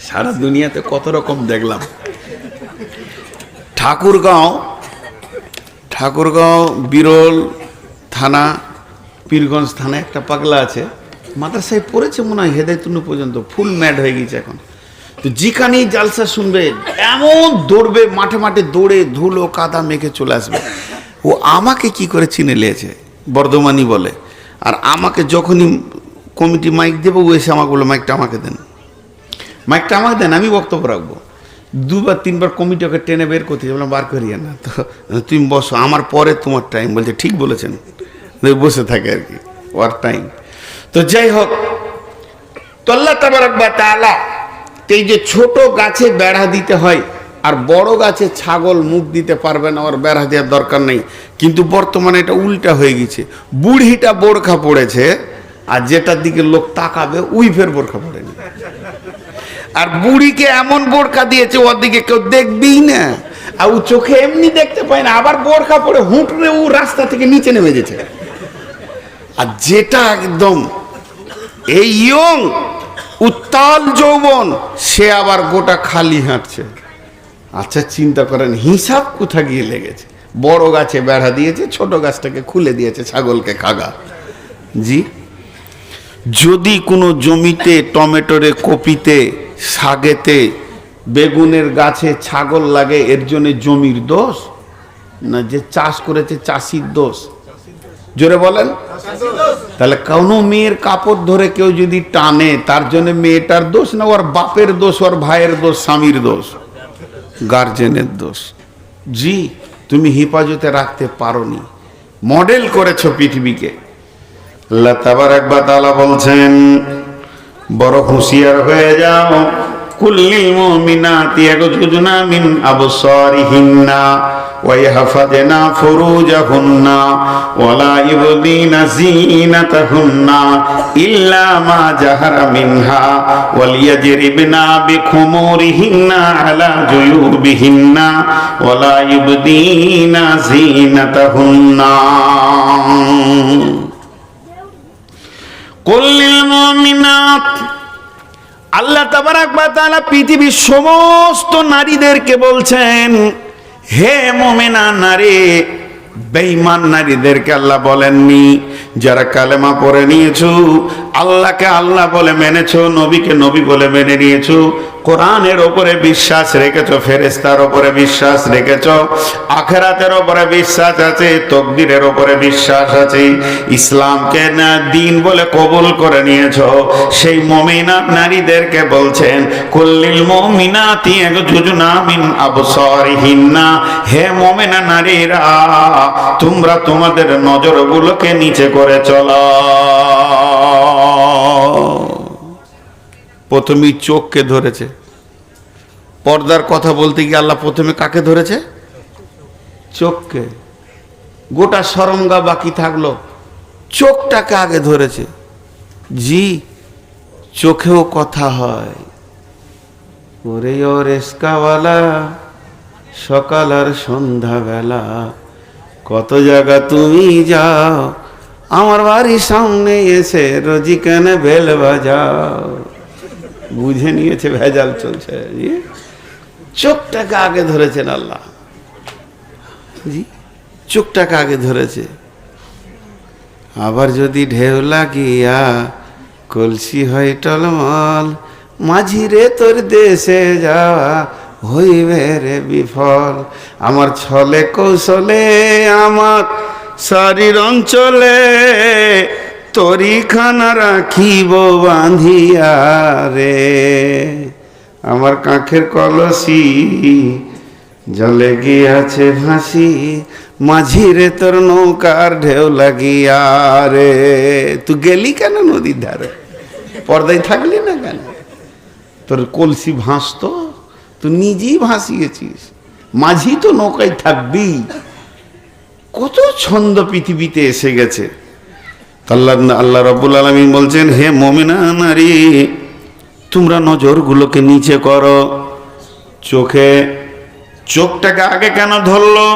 সারা দুনিয়াতে কত রকম দেখলাম। ঠাকুরগাঁও বিরল থানা, পীরগঞ্জ থানা একটা পাগলা আছে, মাদ্রাসায় পড়েছে মনে হয় হেদায়েতুন্নূর পর্যন্ত, ফুল ম্যাড হয়ে গেছে এখন। তো যেখানেই জালসা শুনবে এমন দৌড়বে, মাঠে মাঠে দৌড়ে ধুলো কাদা মেখে চলে আসবে। ও আমাকে কি করে চিনে নিয়েছে, বর্ধমানি বলে। আর আমাকে যখনই কমিটি মাইক দেবো, ও এসে আমাকে বললো, মাইকটা আমাকে দেন, মাইকটা আমাকে দেন, আমি বক্তব্য রাখবো। 2বার 3বার কমিটিকে টেনে বের করতে বললাম, বার করিয়ে না তো, তুমি বসো, আমার পরে তোমার টাইম। বলছে ঠিক বলেছেন, বসে থাকে আর কি, ওর টাইম। তো যাই হোক, তো আল্লাহ তাবারক ওয়া তাআলা এই যে ছোট গাছে বেড়া দিতে হয়, আর বড় গাছে ছাগল মুখ দিতে পারবে না, ওর বেড়া দেওয়ার দরকার নেই। কিন্তু বর্তমানে এটা উল্টা হয়ে গেছে, বুড়িটা বোরখা পড়েছে আর যেটার দিকে লোক তাকাবে ওই ফের বোরখা পড়েনি, আর বুড়িকে এমন বোরখা দিয়েছে ওর দিকে কেউ দেখবেই না, আর ও চোখে এমনি দেখতে পায় না, আবার বোরখা পড়ে হুঁটরে ও রাস্তা থেকে নিচে নেমে যেছে। আর যেটা একদম এই ইয়ং উত্তাল যৌবন, সে আবার গোটা খালি হাঁটছে। আচ্ছা চিন্তা করেন হিসাব কোথা গিয়ে লেগেছে। বড় গাছে বেড়া দিয়েছে, ছোট গাছটাকে খুলে দিয়েছে ছাগলকে খাগা। জি, যদি কোনো জমিতে টমেটোরে, কপিতে, শাকেতে, বেগুনের গাছে ছাগল লাগে, এর জন্য জমির দোষ না যে চাষ করেছে চাষির দোষ? জোরে বলেন। তাহলে কোনো মেয়ের কাপড় ধরে কেউ যদি টানে, তার জন্য মেয়েটার দোষ না ওর বাপের দোষ, ওর ভাইয়ের দোষ, স্বামীর দোষ, গার্জেনের দোষ? জি, তুমি হেফাজতে রাখতে পারোনি, মডেল করেছো পৃথিবীকে। আল্লাহ তাবারক ওয়া তাআলা বলছেন বড় হুঁশিয়ার হয়ে যাও। কুল্লিল মুমিনাতি ইয়াগযুজনা মিন আবসারিহিন্না ওয়া ইয়াহফাযনা ফুরুজাহুন্না ওয়া লা ইবদিনা যিনাতাহুন্না ইল্লা মা জাহারা মিনহা ওয়াল ইয়াজরিবনা বিখুমুরিহিন্না আলা জুয়ুবিহিন্না ওয়া লা ইবদিনা যিনাতাহুন্না। কুল্লিল মুমিনাত, আল্লাহ তাবারক ওয়া তাআলা পৃথিবীর সমস্ত নারীদেরকে বলছেন, হে মুমিনা নারী। বেঈমান নারীদেরকে আল্লাহ বলেননি। যারা কালেমা পড়ে নিয়েছো, আল্লাহকে আল্লাহ বলে মেনেছো, নবীকে নবী বলে মেনে নিয়েছো, কোরআনের ওপরে বিশ্বাস রেখেছো, ফেরেশতার ওপরে বিশ্বাস রেখেছো, আখিরাতের ওপরে বিশ্বাস আছে, তাকদীরের ওপরে বিশ্বাস আছে, ইসলামকে না দিন বলে কবুল করে নিয়েছো, সেই মুমিনা নারীদেরকে বলছেন কুল্লিল মুমিনাতি ইয়াগযুজনা মিন আবসারিহিন্না, হে মুমিনা নারীরা তোমরা তোমাদের নজরগুলোকে নিচে করে চলো। প্রথমেই চোখকে ধরেছে। পর্দার কথা বলতে গিয়ে আল্লাহ প্রথমে কাকে ধরেছে? চোখকে। গোটা সরঙ্গা বাকি থাকলো, চোখটাকে আগে ধরেছে। জি, চোখেও কথা হয়। ওরে ও রেস্কাওয়ালা, সকাল আর সন্ধ্যাবেলা কত জায়গা তুমি যাও, আমার বাড়ির সামনে এসে রোজি কেন বেল বাজাও। বুঝে নিয়েছে ভেজাল চলছে। চোখটাকে আগে ধরেছেন আল্লাহ। জি, চোখটাকে আগে ধরেছে। আবার যদি ঢেউ লাগিয়া কলসি হয় টলমল, মাঝিরে তোর দেশে যাওয়া হইবে রে বিফল। আমার ছলে কৌশলে আমার শরীর অঞ্চলে তরিখানা রাখিব বাঁধিয়া রে। আমার কাঁখের কলসি জলে গিয়াছে ভাসি, মাঝিরে তোর নৌকার ঢেউ লাগিয়া রে। তুই গেলি কেন নদীর ধারে? পর্দায় থাকলি না কেন? তোর কলসি ভাসতো, তুই নিজেই ভাসিয়েছিস, মাঝি তো নৌকায় থাকবি। কত ছন্দ পৃথিবীতে এসে গেছে। আল্লাহ রাব্বুল আলামিন বলছেন, হে মুমিনা নারী তোমরা নজরগুলোকে নিচে করো। চোখটাকে আগে কেন ধরলো?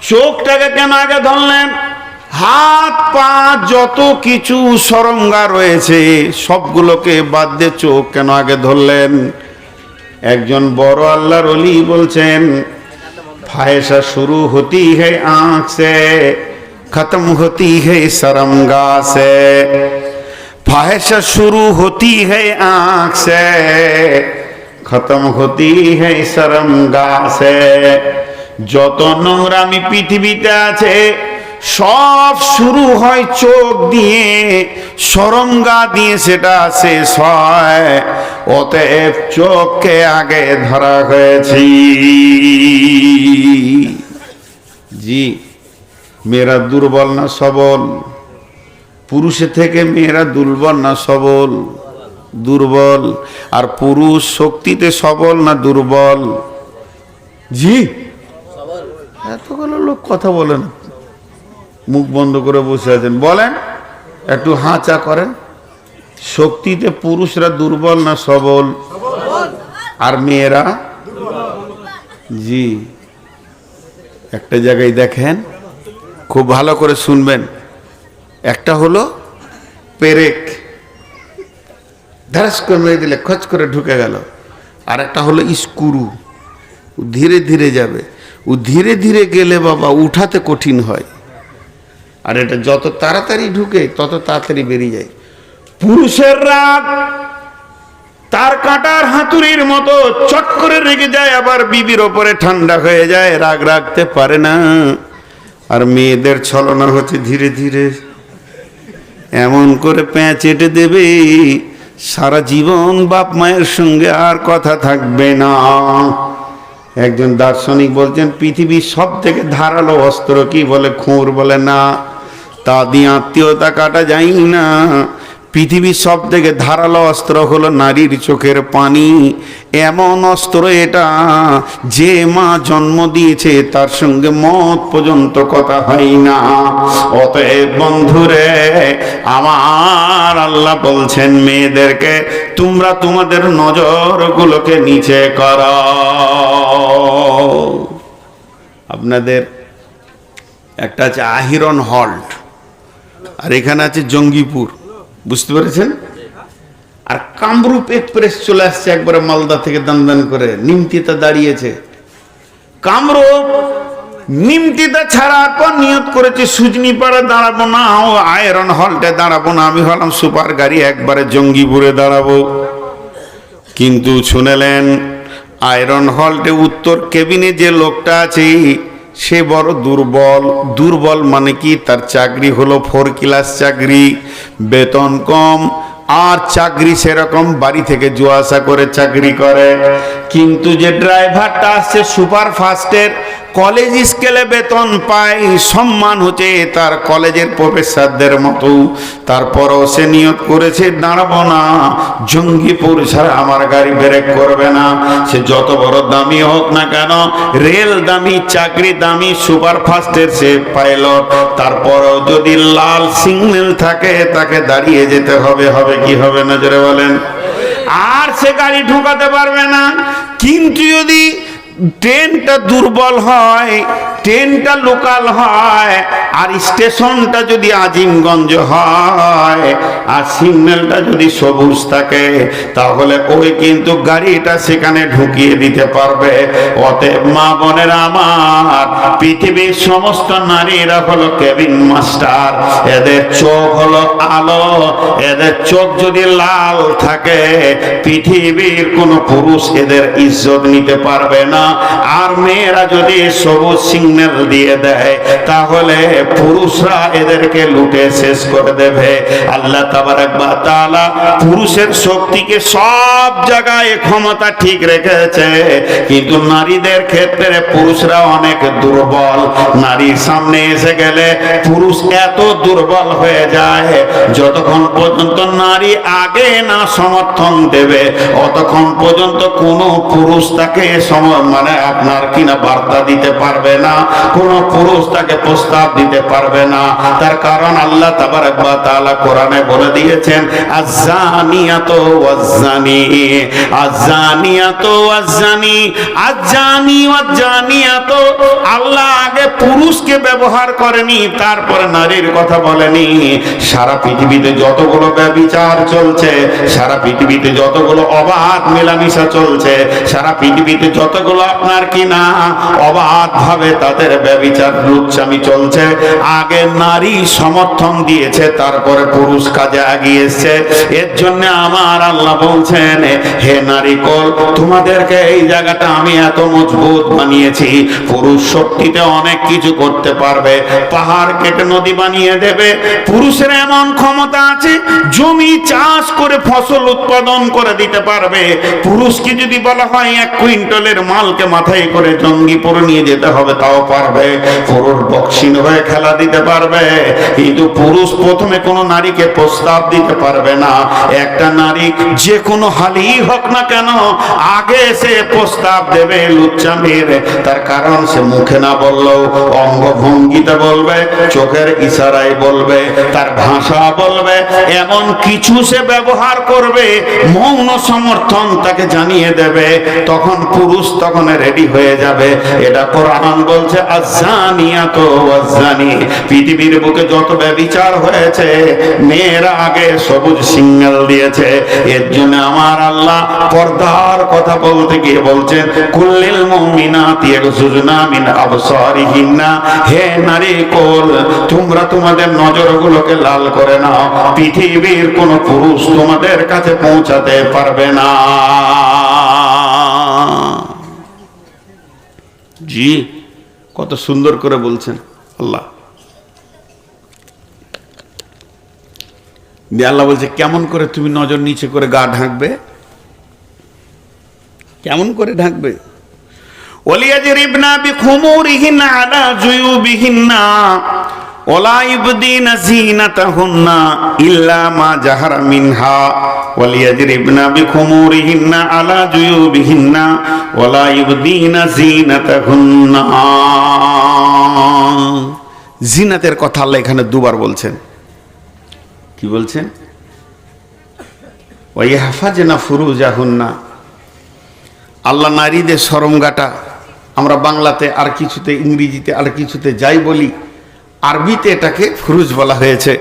চোখটাকে কেন আগে ধরলেন? হাত পা যত কিছু সরঙ্গা রয়েছে সবগুলোকে বাদ দিয়ে চোখ কেন আগে ধরলেন? একজন বড় আল্লাহর ওলি বলছেন, ফায়সা শুরু হতি है आँख से खत्म होती है शर्मगाह से। फाहिशा शुरू होती है आँख से खत्म होती है शर्मगाह से। যত নোংরামি পৃথিবীতে আছে সব শুরু হয় চোখ দিয়ে, সরঙ্গা দিয়ে সেটা শেষ হয়। অতএব চোখকে আগে ধরা হয়েছে। জি, মেয়েরা দুর্বল না সবল? পুরুষের থেকে মেয়েরা দুর্বল না সবল? দুর্বল। আর পুরুষ শক্তিতে সবল না দুর্বল? জি, এতগুলো লোক কথা বলেন, মুখ বন্ধ করে বসে আছেন, বলেন একটু হাঁচা করেন। শক্তিতে পুরুষরা দুর্বল না সবল? আর মেয়েরা? জি, একটা জায়গায় দেখেন, খুব ভালো করে শুনবেন। একটা হলো পেরেক, ধারাস করে মেরে দিলে খচ করে ঢুকে গেল। আর একটা হলো স্ক্রু, ধীরে ধীরে যাবে। ও ধীরে ধীরে গেলে বাবা উঠাতে কঠিন হয়, আর এটা যত তাড়াতাড়ি ঢুকে তত তাড়াতাড়ি বেরিয়ে যায়। পুরুষের রাগ তার কাটার হাতুড়ির মতো চট করে রেগে যায়, আবার বিবির ওপরে ঠান্ডা হয়ে যায়, রাগ রাখতে পারে না। আর মেয়েদের ছলনা হচ্ছে ধীরে ধীরে এমন করে প্যাঁচ এঁটে দেবে, সারা জীবন বাপ মায়ের সঙ্গে আর কথা থাকবে না। একজন দার্শনিক বলছেন পৃথিবীর সব থেকে ধারালো অস্ত্র কি? বলে খুর। বলে না, তা দিয়ে আত্মীয়তা কাটা যায় না। পৃথিবীর সব থেকে ধারালো অস্ত্র হলো নারীর চোখের পানি। এমন অস্ত্র এটা, যে মা জন্ম দিয়েছে তার সঙ্গে মত পর্যন্ত কথা হয় না। অতএব বন্ধুরে আমার, আল্লাহ বলছেন মেয়েদেরকে তোমরা তোমাদের নজরগুলোকে নিচে করো। আপনাদের একটা আছে আহিরন হল্ট, আর এখানে আছে জঙ্গিপুর, বুঝতে পেরেছেন? আর কামরূপ এক্সপ্রেস চলে আসছে একবারে মালদা থেকে দান করে, নিমতিতে দাঁড়িয়েছে। কামরূপ নিমতিতে ছাড়ার পর নিয়ত করেছে সুজনিপাড়া দাঁড়াবো না, ও আয়রন হল্টে দাঁড়াবো না। আমি ভাবলাম সুপার গাড়ি একবারে জঙ্গিপুরে দাঁড়াবো, কিন্তু শুনেলেন আয়রন হল্টে উত্তর কেবিনে যে লোকটা আছে সে বড় দুর্বল। দুর্বল মানে কি? তার চাকরি হলো 4 ক্লাস চাকরি, বেতন কম, আর চাকরি সেরকম বাড়ি থেকে যাওয়া আসা করে চাকরি করে। কিন্তু যে ড্রাইভারটা আসছে সুপার ফাস্টের, কলেজ স্কেলে বেতন পায়, সম্মান হচ্ছে তার কলেজের প্রফেসরদের মতো। তারপরও সে নিয়ত করেছে দাঁড়াবো না, জঙ্গিপুর ছাড়া আমার গাড়ি ব্রেক করবে না। সে যত বড় দামি হোক না কেন, রেল দামি, চাকরি দামি, সুপার ফাস্টের সে পাইলট, তারপরও যদি লাল সিগন্যাল থাকে তাকে দাঁড়িয়ে যেতে হবে। হবে কি হবে না জোরে বলেন? আর সে গাড়ি ঢোকাতে পারবে না। কিন্তু যদি ট্রেনটা দুর্বল হয়, ট্রেনটা লোকাল হয়, আর স্টেশনটা যদি আজিমগঞ্জ হয়, আর সিগন্যালটা যদি সবুজ থাকে, তাহলে ওই কিন্তু গাড়িটা সেখানে ঢুকিয়ে দিতে পারবে। অতএব মা বোনের আমার, পৃথিবীর সমস্ত নারীরা হলো কেবিন মাস্টার। এদের চোখ হলো আলো, এদের চোখ যদি লাল থাকে পৃথিবীর কোনো পুরুষ এদের ইজ্জত নিতে পারবে না। আর মেয়েরা যদি সবুজ সিগন্যাল দিয়ে দেয় তাহলে পুরুষরা এদেরকে লুটে শেষ করে দেবে। আল্লাহ তাবারাক ওয়া তাআলা পুরুষের শক্তিকে সব জায়গায় ক্ষমতা ঠিক রেখেছে, কিন্তু নারীদের ক্ষেত্রে পুরুষরা অনেক দুর্বল। নারীর সামনে এসে গেলে পুরুষ এত দুর্বল হয়ে যায়, যতক্ষণ পর্যন্ত নারী আগে না সমর্থন দেবে অতক্ষণ পর্যন্ত কোনো পুরুষ তাকে মানে আপনার কিনা বার্তা দিতে পারবে না, কোনো পুরুষ তাকে প্রস্তাব দিতে পারবে না। তার কারণ আল্লাহ তাবারাক ওয়া তাআলা কোরআনে বলে দিয়েছেন আয-যানিয়াতু ওয়াজ-যানি, আয-যানিয়াতু ওয়াজ-যানি, আয-যানি ওয়াজ-যানিয়াতু। আল্লাহ আগে পুরুষকে ব্যবহার করেনি, তারপরে নারীর কথা বলেনি। সারা পৃথিবীতে যতগুলো ব্যভিচার চলছে, সারা পৃথিবীতে যতগুলো অবাধ মেলামেশা চলছে, সারা পৃথিবীতে যতগুলো আপনার কিনা অবাধ ভাবে তাদের ব্যভিচার লুচ্চামি চলছে, আগে নারী সমর্থন দিয়েছে, তারপরে পুরুষ কাজে আগিয়েছে। এর জন্য আমার আল্লাহ বলছেন, হে নারী কোল, তোমাদেরকে এই জায়গাটা আমি এত মজবুত বানিয়েছি। পুরুষ শক্তিতে অনেক কিছু করতে পারবে, পাহাড় কেটে নদী বানিয়ে দেবে। পুরুষের এমন ক্ষমতা আছে, জমি চাষ করে ফসল উৎপাদন করে দিতে পারবে। পুরুষকে যদি বলা হয় 1 কুইন্টালের মালকে মাথায় করে জঙ্গিপুর নিয়ে যেতে হবে, তাও পারবে, পুরুষ বক্সিং হয়ে খেলা দিতে পারবে, কিন্তু পুরুষ প্রথমে কোনো নারীকে প্রস্তাব দিতে পারবে না। একটা নারী যে কোনো হালেই হোক না কেন আগে সে প্রস্তাব দেবে লুচ্চামির। তার কারণ সে মুখে না বললেও অঙ্গভঙ্গিতে বলবে, চোখের ইশারায় বলবে, তার ভাষা বলবে, এমন কিছু সে ব্যবহার করবে, মৌন সমর্থন তাকে জানিয়ে দেবে। তখন পুরুষ তখন রেডি হয়ে যাবে। এটা কোরআন বলছে, আযানিয়াতু ওয়াজ্জানি। পৃথিবীর বুকে যত ব্যভিচার হয়েছে মেয়েরা আগে সবুজ সিগন্যাল দিয়েছে। এর জন্য আমার আল্লাহ পর্দার কথা বলতে গিয়ে বলছেন, কুল্লিল মুমিনাতি ইয়াগযুযনা মিন আবসারিহিন্না। হে নারী কোল, তোমরা তোমাদের নজরগুলোকে লাল করে নাও, পৃথিবীর কোন পুরুষ তোমাদের কাছে পৌঁছাতে পারবে না। জি, কত সুন্দর করে বলছেন আল্লাহ। আল্লাহ বলছে, কেমন করে তুমি নজর নিচে করে গা ঢাকবে? কেমন করে ঢাকবে? ওয়ালিয়াজরিবনা বিখুমুরিহিন্না আলা জুয়ুবিহিন্না ওয়ালা ইবদিনা যিনাতাহুন্না ইল্লা মা জাহারা মিনহা ওয়ালিয়াজরিবনা বিখুমুরিহিন্না আলা জুয়ুবিহিন্না ওয়ালা ইবদিনা যিনাতাহুন্না। জিনাতের কথা আল্লাহ এখানে দুবার বলছেন। কি বলছেন? ওয়াইহাফাজনা ফুরুজাহুন্না। আল্লাহ নারীদের শরমগাটা, আমরা বাংলাতে আর কিছুতে, ইংরেজিতে আর কিছুতে যাই বলি, আরবিতে এটাকে ফুরুজ বলা হয়েছে।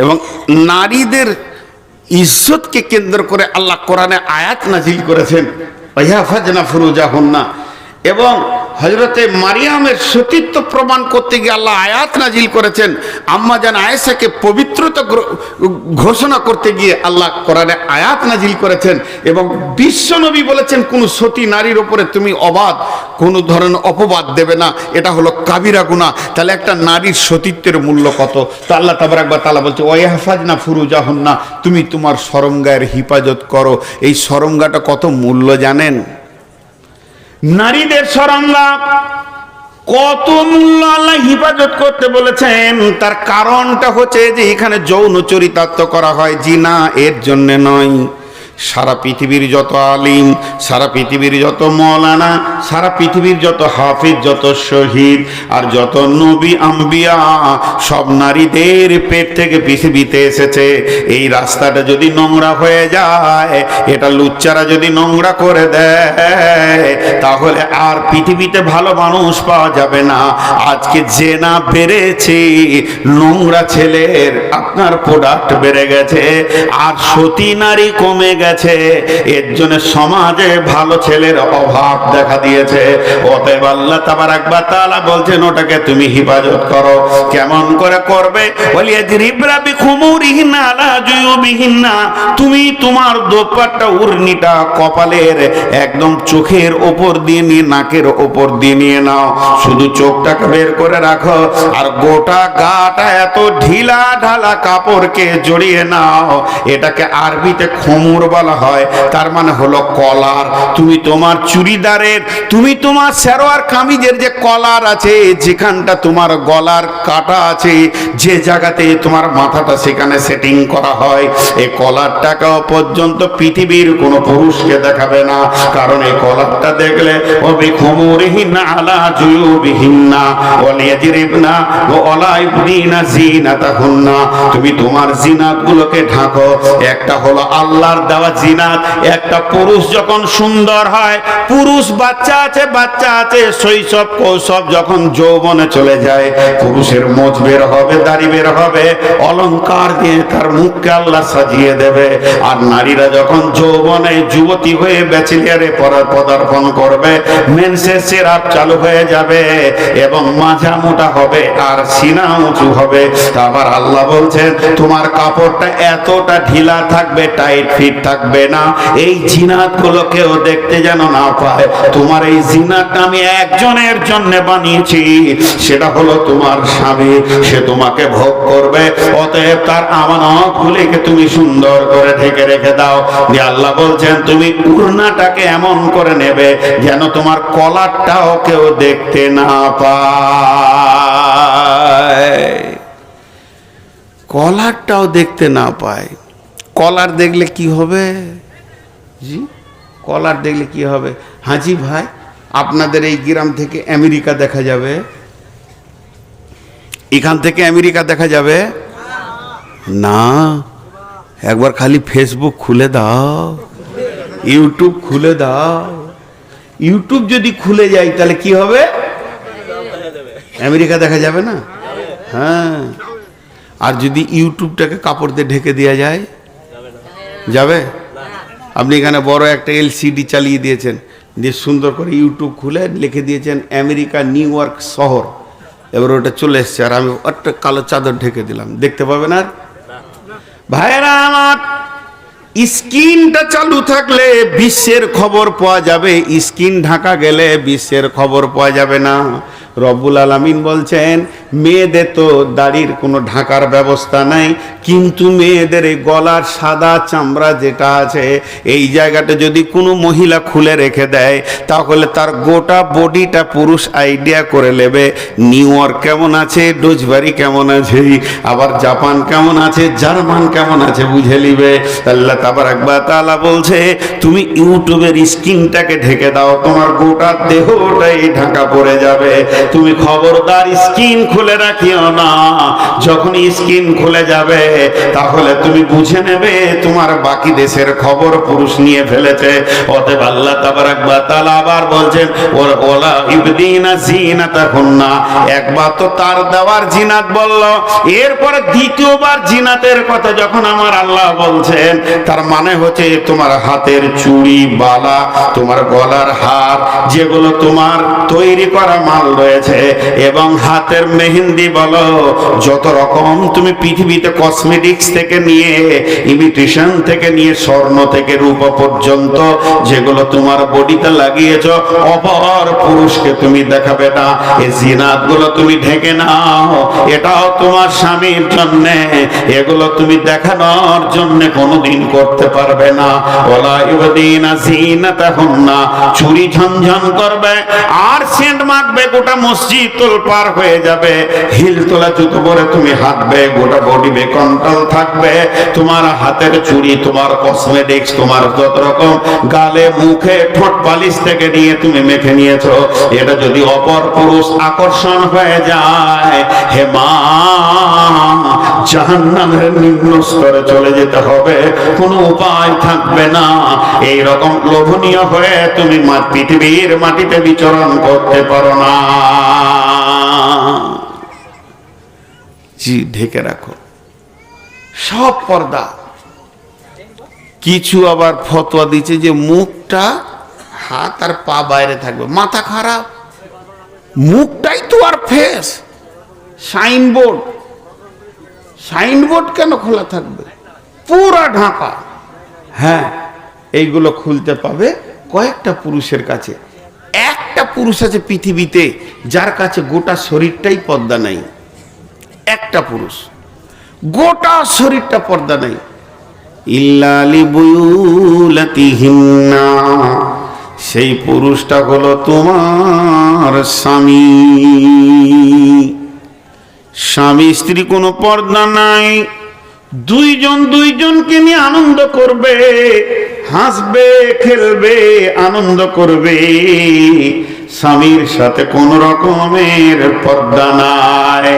এবং নারীদের ইজ্জতকে কেন্দ্র করে আল্লাহ কোরআনে আয়াত নাজিল করেছেন, ওয়াইহাফাজনা ফুরুজাহুন্না। এবং হযরতে মারিয়ামের সতীত্ব প্রমাণ করতে গিয়ে আল্লাহ আয়াত নাজিল করেছেন। আম্মা জান আয়েশাকে পবিত্রতা ঘোষণা করতে গিয়ে আল্লাহ কোরআনে আয়াত নাজিল করেছেন। এবং বিশ্ব নবী বলেছেন, কোন সতী নারীর উপরে তুমি কোন ধরনের অপবাদ দেবে না, এটা হলো কাবিরা গুনাহ। তাহলে একটা নারীর সতীত্বের মূল্য কত? তো আল্লাহ তাবারাক ওয়া তাআলা বলছে, ওয়াইহাফাজনা ফুরুজাহুন্না, তুমি তোমার শরমগায়ের হিফাজত করো। এই শরমগাটা কত মূল্য জানেন? নারীদের শরমগা কত মূল্য আল্লাহ হিফাজত করতে বলেছেন। তার কারণটা হচ্ছে যে এখানে যৌন চরিতার্থ করা হয়, জিনা এর জন্য নয়। সারা পৃথিবীর যত আলিম, সারা পৃথিবীর যত মৌলানা, সারা পৃথিবীর যত হাফিজ, যত শহীদ আর যত নবী আম্বিয়া, সব নারীদের পেট থেকে পৃথিবীতে এসেছে। এই রাস্তাটা যদি নোংরা হয়ে যায়, এটা লুচ্চারা যদি নোংরা করে দেয়, তাহলে আর পৃথিবীতে ভালো মানুষ পাওয়া যাবে না। আজকে জেনা বেড়েছে, নোংরা ছেলের আপনার প্রোডাক্ট বেড়ে গেছে, আর সতী নারী কমে গেছে। এর জন্য সমাজে ভালো ছেলের অভাব দেখা দিয়েছে। অতএব আল্লাহ তাবারাক ওয়া তাআলা বলছেন, ওটাকে তুমি হিফাজত করো। কেমন করে করবে? ওয়ালিয়াজরিবনা বিখুমুরিহিন্না আলা জুয়ুবিহিন্না। তুমি তোমার দোপাট্টা, উড়নিটা কপালের একদম চোখের ওপর দিয়ে নিয়ে, নাকের ওপর দিয়ে নিয়ে নাও। শুধু চোখটাকে বের করে রাখো, আর গোটা গাটা এত ঢিলা ঢালা কাপড়কে জড়িয়ে নাও। এটাকে আরবিতে খুমুর বলা হয়। তার মানে হলো কলার। তুমি তোমার চুড়িদারের, তুমি তোমার সালোয়ার কামিজের যে কলার আছে, যেখানটা তোমার গলার কাটা আছে, যে জায়গাতে তোমার মাথাটা, সেখানে সেটিং করা হয়, এই কলারটাকেও পর্যন্ত পৃথিবীর কোনো পুরুষকে দেখাবে না। কারণ এই কলারটা দেখলে বিখুমুরিহিন্না আলা জুয়ুবিহিন্না ওয়ালিয়াজরিবনা ওয়ালা ইবদিনা যিনাতাহুন্না। তুমি তোমার জিনাতগুলোকে ঢাকো। একটা হলো আল্লাহর দেওয়া জিনাত। একটা পুরুষ যখন সুন্দর হয়, পুরুষ বাচ্চা আছে, শৈশব কৌশব যখন যৌবনে চলে যায়, পুরুষের মোচ বের হবে, দাড়ি বের হবে, অলংকার দিয়ে তার মুখকে আল্লাহ সাজিয়ে দেবে। আর নারীরা যখন যৌবনে যুবতী হয়ে ব্যাচেলিয়ারে পদার্পণ করবে, মেন্সের সিরাপ চালু হয়ে যাবে এবং মাজা মোটা হবে আর সিনা উঁচু হবে। আবার আল্লাহ বলছেন, তোমার কাপড়টা এতটা ঢিলা থাকবে, টাইট ফিট থাকবে, থাকবে না, এই জিনাত গুলো কেউ দেখতে যেন না পায়। তোমার এই জিনাতটা আমি একজনের জন্য বানিয়েছি, সেটা হলো তোমার স্বামী। সে তোমাকে ভোগ করবে, অতএব তার আমানত গুলিকে তুমি সুন্দর করে ঢেকে রেখে দাও। যে আল্লাহ বলছেন তুমি উড়নাটাকে এমন করে নেবে যেন তোমার কলারটাও কেউ দেখতে না পায়, কলারটাও দেখতে না পায়। কলার দেখলে কি হবে জি? কলার দেখলে কি হবে? হাজি ভাই, আপনাদের এই গ্রাম থেকে আমেরিকা দেখা যাবে? এখান থেকে আমেরিকা দেখা যাবে না। একবার খালি ফেসবুক খুলে দাও, ইউটিউব খুলে দাও। ইউটিউব যদি খুলে যায় তাহলে কি হবে? আমেরিকা দেখা যাবে না? হ্যাঁ। আর যদি ইউটিউবটাকে কাপড় দিয়ে ঢেকে দেওয়া যায়, যাবে? আপনি এখানে বড় একটা এলসিডি চালিয়ে দিয়েছেন, দিয়ে সুন্দর করে ইউটিউব খুলে লিখে দিয়েছেন আমেরিকা নিউ ইয়র্ক শহর, এবার ওটা চলে এসছে, আর আমি একটা কালো চাদর ঢেকে দিলাম, দেখতে পাবেন? আর ভাইরা আমার, স্ক্রিনটা চালু থাকলে বিশ্বের খবর পাওয়া যাবে, স্ক্রিন ঢাকা গেলে বিশ্বের খবর পাওয়া যাবে না। রব্বুল আলামিন বলছেন মেয়েদের তো দাড়ির কোনো ঢাকার ব্যবস্থা নাই, কিন্তু মেয়েদের এই গলার সাদা চামড়া যেটা আছে এই জায়গাটা যদি কোনো মহিলা খুলে রেখে দেয় তাহলে তার গোটা বডিটা পুরুষ আইডিয়া করে নেবে নিউ ইয়র্ক কেমন আছে, ডোজবাড়ি কেমন আছে, আবার জাপান কেমন আছে, জার্মান কেমন আছে বুঝে নিবে। আল্লাহ তাবারাক ওয়া তাআলা বলছে তুমি ইউটিউবের স্ক্রিনটাকে ঢেকে দাও, তোমার গোটা দেহটাই ঢাকা পড়ে যাবে। তুমি খবরদার স্ক্রিন খুলে রাখিও না, যখন স্ক্রিন খুলে যাবে তাহলে তুমি বুঝে নেবে তোমার বাকি দেশের খবর পুরুষ নিয়ে ফেলেছে। অতএব আল্লাহ তাবারাক ওয়া তাআলা আবার বলছেন ওয়ালা ইবদিনা জিনাতাহুন্না, একবার তো তার দেওয়ার জিনাত বলল, এরপরে দ্বিতীয়বার জিনাতের কথা যখন আমার আল্লাহ বলছেন তার মানে হচ্ছে তোমার হাতের চুড়ি, বালা, তোমার গলার হার, যেগুলো তোমার তৈরি করা মাল রয়েছে, এবং হাতের মেহেন্দি বলো, যত রকম তুমি পৃথিবীতে কসমেটিক্স থেকে নিয়ে ইমিটেশন থেকে নিয়ে স্বর্ণ থেকে রূপা পর্যন্ত যেগুলো তোমার বডিতে লাগিয়েছ, অপর পুরুষকে তুমি দেখাবে না। এই জিনাতগুলো তুমি ঢেকে নাও, এটাও তোমার স্বামীর জন্য, এগুলো তুমি দেখানোর জন্য কোনোদিন করতে পারবে না। ওয়ালা ইউদিনা জিনাতাহুন্না, চুরি ঝনঝন করবে আর সেন্ট মাখবে, গোটা মসজিদ তোলপাড় হয়ে যাবে, হিল তোলা জুতো পরে তুমি হাঁটবে, গোটা বডি বেকন্ট্রোল থাকবে, তোমার হাতের চুড়ি, তোমার কসমেটিক্স, তোমার যত রকম গালে মুখে ঠোঁট পালিশ থেকে নিয়ে তুমি মেখে নিয়েছো, এটা যদি অপর পুরুষ আকর্ষণ হয়ে যায়, হে মা, জাহান্নামের নিম্ন স্তরে চলে যেতে হবে, কোনো উপায় থাকবে না। এই রকম লোভনীয় হয়ে তুমি পৃথিবীর মাটিতে বিচরণ করতে পারো না। জি, ঢেকে রাখো সব পর্দা। কিছু আবার ফতোয়া দিচ্ছে যে মুখটা, হাত আর পা বাইরে থাকবে, মাথা খারাপ, মুখটাই তো আর ফেস। সাইনবোর্ড, সাইনবোর্ড কেন খোলা থাকবে? পুরা ঢাকা। হ্যাঁ, এইগুলো খুলতে পাবে কয়েকটা পুরুষের কাছে। একটা পুরুষ আছে পৃথিবীতে যার কাছে গোটা শরীরটাই পর্দা নাই, একটা পুরুষ, গোটা শরীরটা পর্দা নাই। ইল্লা লিবুলাতিহিন্না, সেই পুরুষটা হলো তোমার স্বামী। স্বামী স্ত্রী কোনো পর্দা নাই, দুইজন দুইজনকে নিয়ে আনন্দ করবে, হাসবে, খেলবে, আনন্দ করবে, স্বামীর সাথে কোন রকমের পর্দা নাই।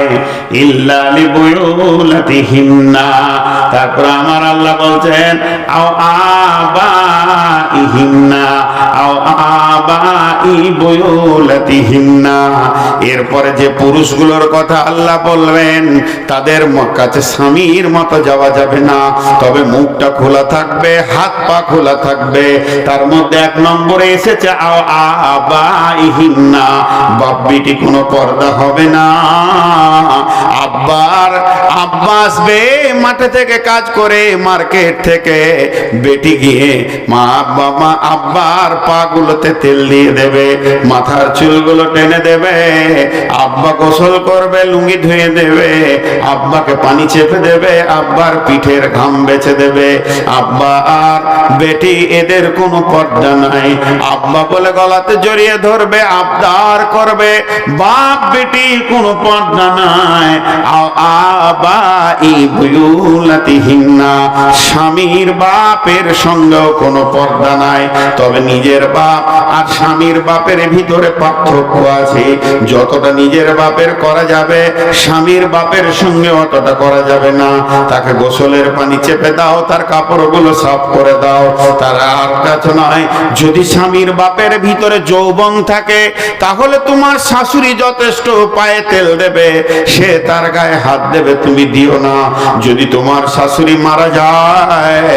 ইল্লা লিবুলাতিহিন্না, তারপর আমার আল্লাহ বলছেন আও আবাইহিন্না, আও আবাই বুলাতিহিন্না। এরপরে যে পুরুষগুলোর কথা আল্লাহ বলবেন তাদের কাছে স্বামীর মতো যাওয়া যাবে না, তবে মুখটা খোলা থাকবে, হাত পা খোলা থাকবে। তার মধ্যে এক নম্বরে এসেছে আও আবাইহিন্না, বাপ বেটি কোনো পর্দা হবে না। আব্বা আসবে মাঠে থেকে কাজ করে, মার্কেট থেকে, বেটি গিয়ে আব্বার পা গুলোতে তেল দিয়ে দেবে, মাথার চুলগুলো টেনে দেবে, আব্বা গোসল করবে, লুঙ্গি ধুয়ে দেবে, আব্বাকে পানি চেপে দেবে, আব্বার পিঠের ঘাম বেছে দেবে। আব্বা আর বেটি এদের কোনো পর্দা নাই। আব্বা বলে গলাতে জড়িয়ে ধরবে, আবদার করবে, বাপ বেটি কোনো পর্দা নাই। আবাই বুয়ুলাতিহিন্না, স্বামীর বাপের সঙ্গেও কোনো পর্দা নাই। তবে নিজের বাপ আর স্বামীর বাপের ভিতরে পার্থক্য আছে। যতটা নিজের বাপের করা যাবে, স্বামীর বাপের সঙ্গে অতটা করা যাবে না। তাকে গোসলের পানি চেপে দাও, তার কাপড়গুলো সাফ করে দাও, তার আর কাছে নয়। যদি স্বামীর বাপের ভিতরে যৌবন থাকে, তাহলে তোমার শাশুড়ি যথেষ্ট পায়ে তেল দেবে, সে তার গায়ে হাত দেবে, তুমি দিও না। যদি তোমার শাশুড়ি মারা যায়,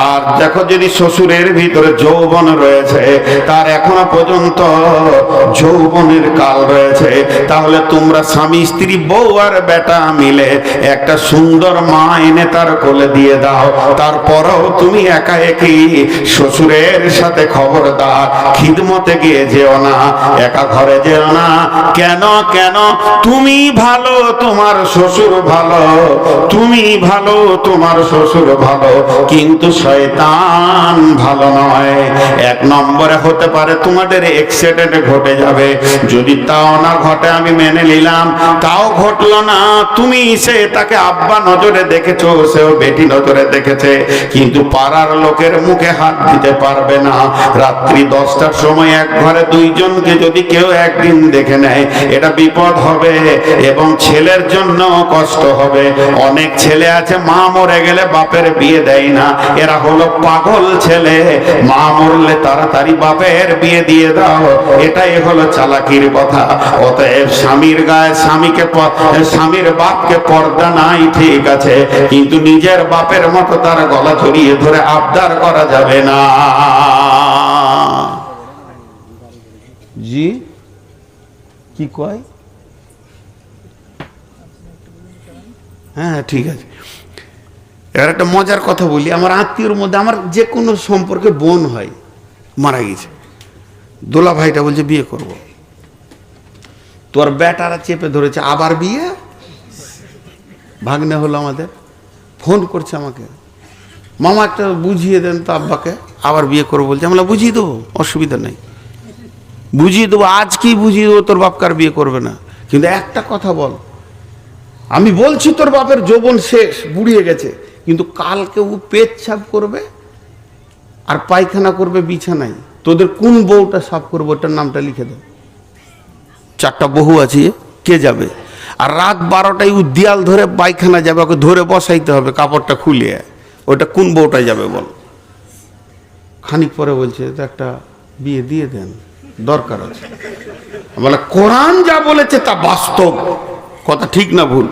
আর দেখো যদি শ্বশুরের ভিতরে যৌবন রয়েছে, তার এখনো পর্যন্ত যৌবনের কাল রয়েছে, তাহলে তোমরা স্বামী স্ত্রী বউ আর বেটা মিলে একটা সুন্দর মা এনে তার কোলে দিয়ে দাও। তারপরও তুমি একা একই শ্বশুরের সাথে খবরদার খিদমতে গিয়ে যেও না, একা ঘরে যেও না। কেন কেন? তুমি ভালো, তোমার শ্বশুর ভালো, তুমি ভালো, তোমার শ্বশুর ভালো, কিন্তু শয়তান ভালো নয়। এক নম্বরে হতে পারে তোমাদের অ্যাক্সিডেন্ট ঘটে যাবে, যদি তাও না ঘটে আমি মেনে নিলাম, তাও ঘটলো না, তুমি সে তাকে আব্বা নজরে দেখেছো, সেও বেটি নজরে দেখেছে, কিন্তু পাড়ার লোকের মুখে হাত দিতে পারবে না। রাত্রি 10টার সময় এক ঘরে দুইজনকে যদি কেউ একদিন দেখে নেয়, এটা বিপদ হবে এবং ছেলের জন্য কষ্ট হবে। অনেক ছেলে আছে মা মরে গেলে বাপের বিয়ে দেয় না, এরা হলো পাগল ছেলে। মা মরলে তাড়াতাড়ি বাপের বিয়ে দিয়ে দাও, এটাই হলো চালাকির কথা। অতএব স্বামীর গায়ে স্বামীর বাপকে পর্দা নাই, ঠিক আছে, কিন্তু নিজের বাপের মতো তার গলা জড়িয়ে ধরে আবদার করা যাবে না। জি কি কয়? হ্যাঁ ঠিক আছে। এবার একটা মজার কথা বলি। আমার আত্মীয়র মধ্যে আমার যে কোনো সম্পর্কে বোন হয়, মারা গেছে, দোলা ভাইটা বলছে বিয়ে করব, তোর বেটারা চেপে ধরেছে, আবার বিয়ে। ভাগ্নে হলো আমাদের, ফোন করছে আমাকে, মামা একটা বুঝিয়ে দেন তো আব্বাকে, আবার বিয়ে করবো বলছে। আমরা বুঝিয়ে দেবো, অসুবিধা নেই, বুঝিয়ে দেবো, আজ কি বুঝিয়ে দেবো, তোর বাপকার বিয়ে করবে না। কিন্তু একটা কথা বল, আমি বলছি তোর বাপের যৌবন শেষ, বুড়িয়ে গেছে, কিন্তু কালকে ও পেচ্ছাপ করবে আর পায়খানা করবে বিছানায়, তোদের কোন বউটা সাফ করবো, ওটার নামটা লিখে দাও। 4টা বহু আছে, কে যাবে? আর রাত 12টায় ও দেয়াল ধরে পায়খানা যাবে, ওকে ধরে বসাইতে হবে, কাপড়টা খুলিয়ে। ওটা কোন বউটা যাবে বল? খানিক পরে বলছে একটা বিয়ে দিয়ে দেন, দরকার আছে। বলে কোরআন যা বলেছে তা বাস্তব কথা, ঠিক না ভুল?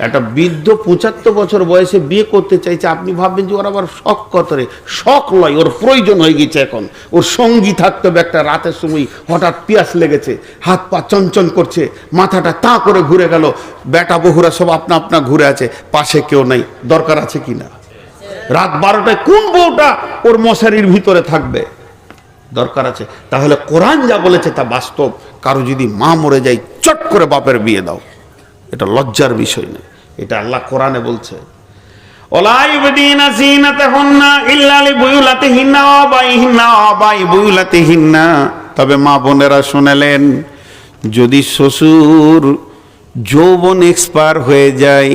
একটা বৃদ্ধ 75 বছর বয়সে বিয়ে করতে চাইছে, আপনি ভাববেন যে ওর আবার শখ কত রে? শখ নয়, ওর প্রয়োজন হয়ে গেছে এখন। ওর সঙ্গী থাকতে হবে। একটা রাতের সময় হঠাৎ পিয়াস লেগেছে, হাত পা চঞ্চল করছে, মাথাটা তা করে ঘুরে গেল, বেটা বহুরা সব আপনা আপনা ঘুরে আছে, পাশে কেউ নাই, দরকার আছে কিনা? রাত 12টায় কোন বউটা ওর মশারির ভিতরে থাকবে? দরকার আছে। তাহলে কোরআন যা বলেছে তা বাস্তব। কারো যদি মা মরে যায়, চট করে বাপের বিয়ে দাও, এটা লজ্জার বিষয় না, এটা আল্লাহ কোরআনে বলছে। তবে মা বোনেরা শুনেলেন, যদি শ্বশুর যৌবন এক্সপায়ার হয়ে যায়,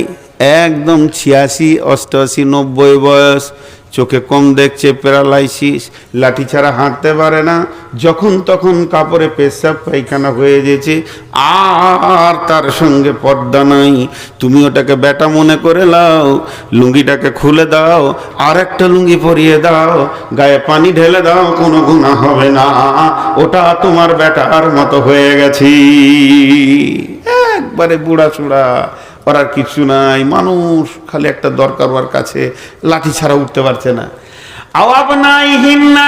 একদম 86, 88, 90 বয়স, চোখে কম দেখছে, প্যারালাইসিস, লাঠি ছাড়া হাঁটতে পারে না, যখন তখন কাপড়ে পেশাব পায়খানা হয়ে গেছে, আর তার সঙ্গে পর্দা নাই, তুমি ওটাকে বেটা মনে করে নাও, লুঙ্গিটাকে খুলে দাও, আর একটা লুঙ্গি পরিয়ে দাও, গায়ে পানি ঢেলে দাও, কোনো গুনাহ হবে না, ওটা তোমার বেটার মতো হয়ে গেছি। একবারে বুড়া চূড়া, ওর আর কিছু নাই, মানুষ খালি একটা দরকার, ওর কাছে লাঠি ছাড়া উঠতে পারছে না। আওয়াব নাই হিন্না,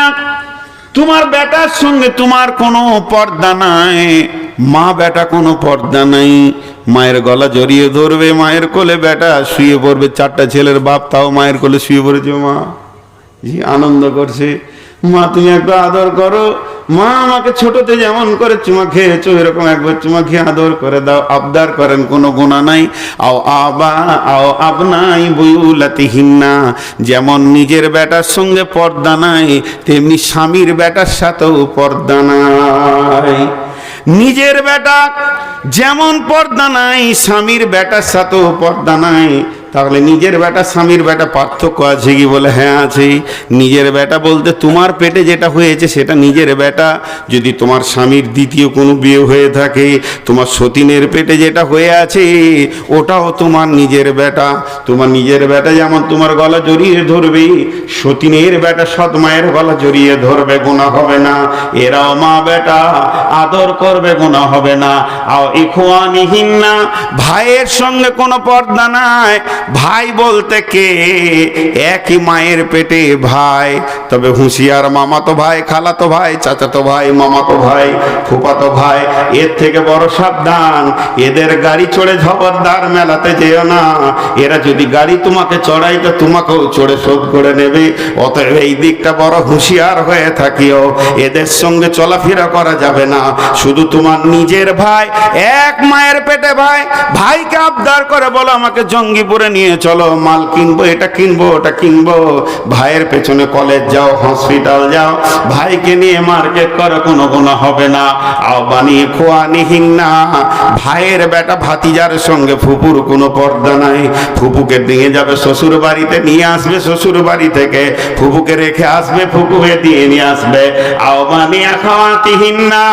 তোমার বেটার সঙ্গে তোমার কোনো পর্দা নাই, মা বেটা কোনো পর্দা নাই, মায়ের গলা জড়িয়ে ধরবে, মায়ের কোলে বেটা শুয়ে পড়বে, 4টা ছেলের বাপ তাও মায়ের কোলে শুয়ে পড়েছে, মা জি আনন্দ করছে, মা তুমি একটু আদর করো, মা আমাকে ছোটতে যেমন করে চুমা খেয়েছো এরকম একবার চুমা খেয়ে আদর করে দাও, আবদার করেন, কোনো গুনাহ নাই। আও আবা আও আবনাই বুয়ুলাতিহিন্না, যেমন নিজের বেটার সঙ্গে পর্দা নাই তেমনি স্বামীর বেটার সাথেও পর্দা নাই। নিজের বেটা যেমন পর্দা নাই স্বামীর বেটার সাথেও পর্দা নাই। তাহলে নিজের বেটা স্বামীর বেটা পার্থক্য আছে কি? বলে হ্যাঁ আছে। নিজের বেটা বলতে তোমার পেটে যেটা হয়েছে সেটা নিজের বেটা। যদি তোমার স্বামীর দ্বিতীয় কোনো বিয়ে হয়ে থাকে, তোমার সতীনের পেটে যেটা হয়ে আছে ওটাও তোমার নিজের বেটা। তোমার নিজের বেটা যেমন তোমার গলা জড়িয়ে ধরবে, সতীনের বেটা সৎ মায়ের গলা জড়িয়ে ধরবে, গুনাহ হবে না। এরাও মা বেটা, আদর করবে, গুনাহ হবে না। আও ইখওয়ানিহিন্না, ভাইয়ের সঙ্গে কোনো পর্দা নাই। ভাই বলতে কে? একই মায়ের পেটে ভাই, তবে হুঁশিয়ার, মামাতো ভাই, খালাতো ভাই, চাচাতো ভাই, মামাতো ভাই, ফুফাতো ভাই, এর থেকে বড় সাবধান। এদের গাড়ি চড়ে খবরদার মেলাতে যেও না। এরা যদি গাড়ি তোমাকে চড়াই তো তোমাকেও চড়ে শোধ করে নেবে। অতএব এই দিকটা বড় হুঁশিয়ার হয়ে থাকিও। এদের সঙ্গে চলাফেরা করা যাবে না। শুধু তোমার নিজের ভাই, এক মায়ের পেটে ভাই, ভাইকে আবদার করে বলো আমাকে জঙ্গিপুরে নিয়ে চলো, মাল কিনবো, এটা কিনবো, ওটা কিনবো। ভাইয়ের পেছনে কলেজ যাও, হসপিটাল যাও, ভাইকে নিয়ে মার্কেট করো, কোনো গুনাহ হবে না। আওবানি খোয়ানিহিন্না, ভাইয়ের বেটা ভাতিজার সঙ্গে ফুপুর কোনো পর্দা নাই। ফুপুকে নিয়ে যাবে শ্বশুর বাড়িতে, নিয়ে আসবে শ্বশুর বাড়ি থেকে, ফুপুকে রেখে আসবে, ফুপুকে দিয়ে নিয়ে আসবে। আওবানি আখাওয়াতিহিন্না,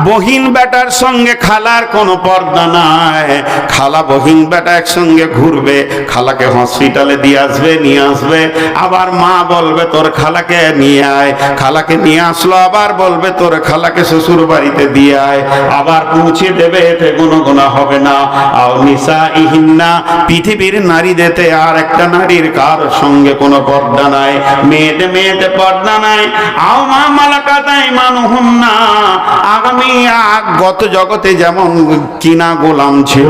বহিন বেটার সঙ্গে খালার কোনো পর্দা নাই। খালা বহিন বেটা একসঙ্গে ঘুরবে, খালাকে হসপিটালে দিয়ে আসবে, নিয়ে আসবে, আবার মা বলবে তোর খালাকে নিয়ে আয়, খালাকে নিয়ে আসলো, আবার বলবে তোর খালাকে শ্বশুর বাড়িতে দিয়ে আয়, আবার পৌঁছে দেবে, এতে কোনো গুনাহ হবে না। আও নিসাইহিন্না, পৃথিবীর নারীদেরতে আর একটা নারীর কার সঙ্গে কোনো পর্দা নাই, মেয়েতে মেয়েতে পর্দা নাই। আও মা মালাকাত আইমানুহুন্না, আগামী গত জগতে যেমন কিনা গোলাম ছিল,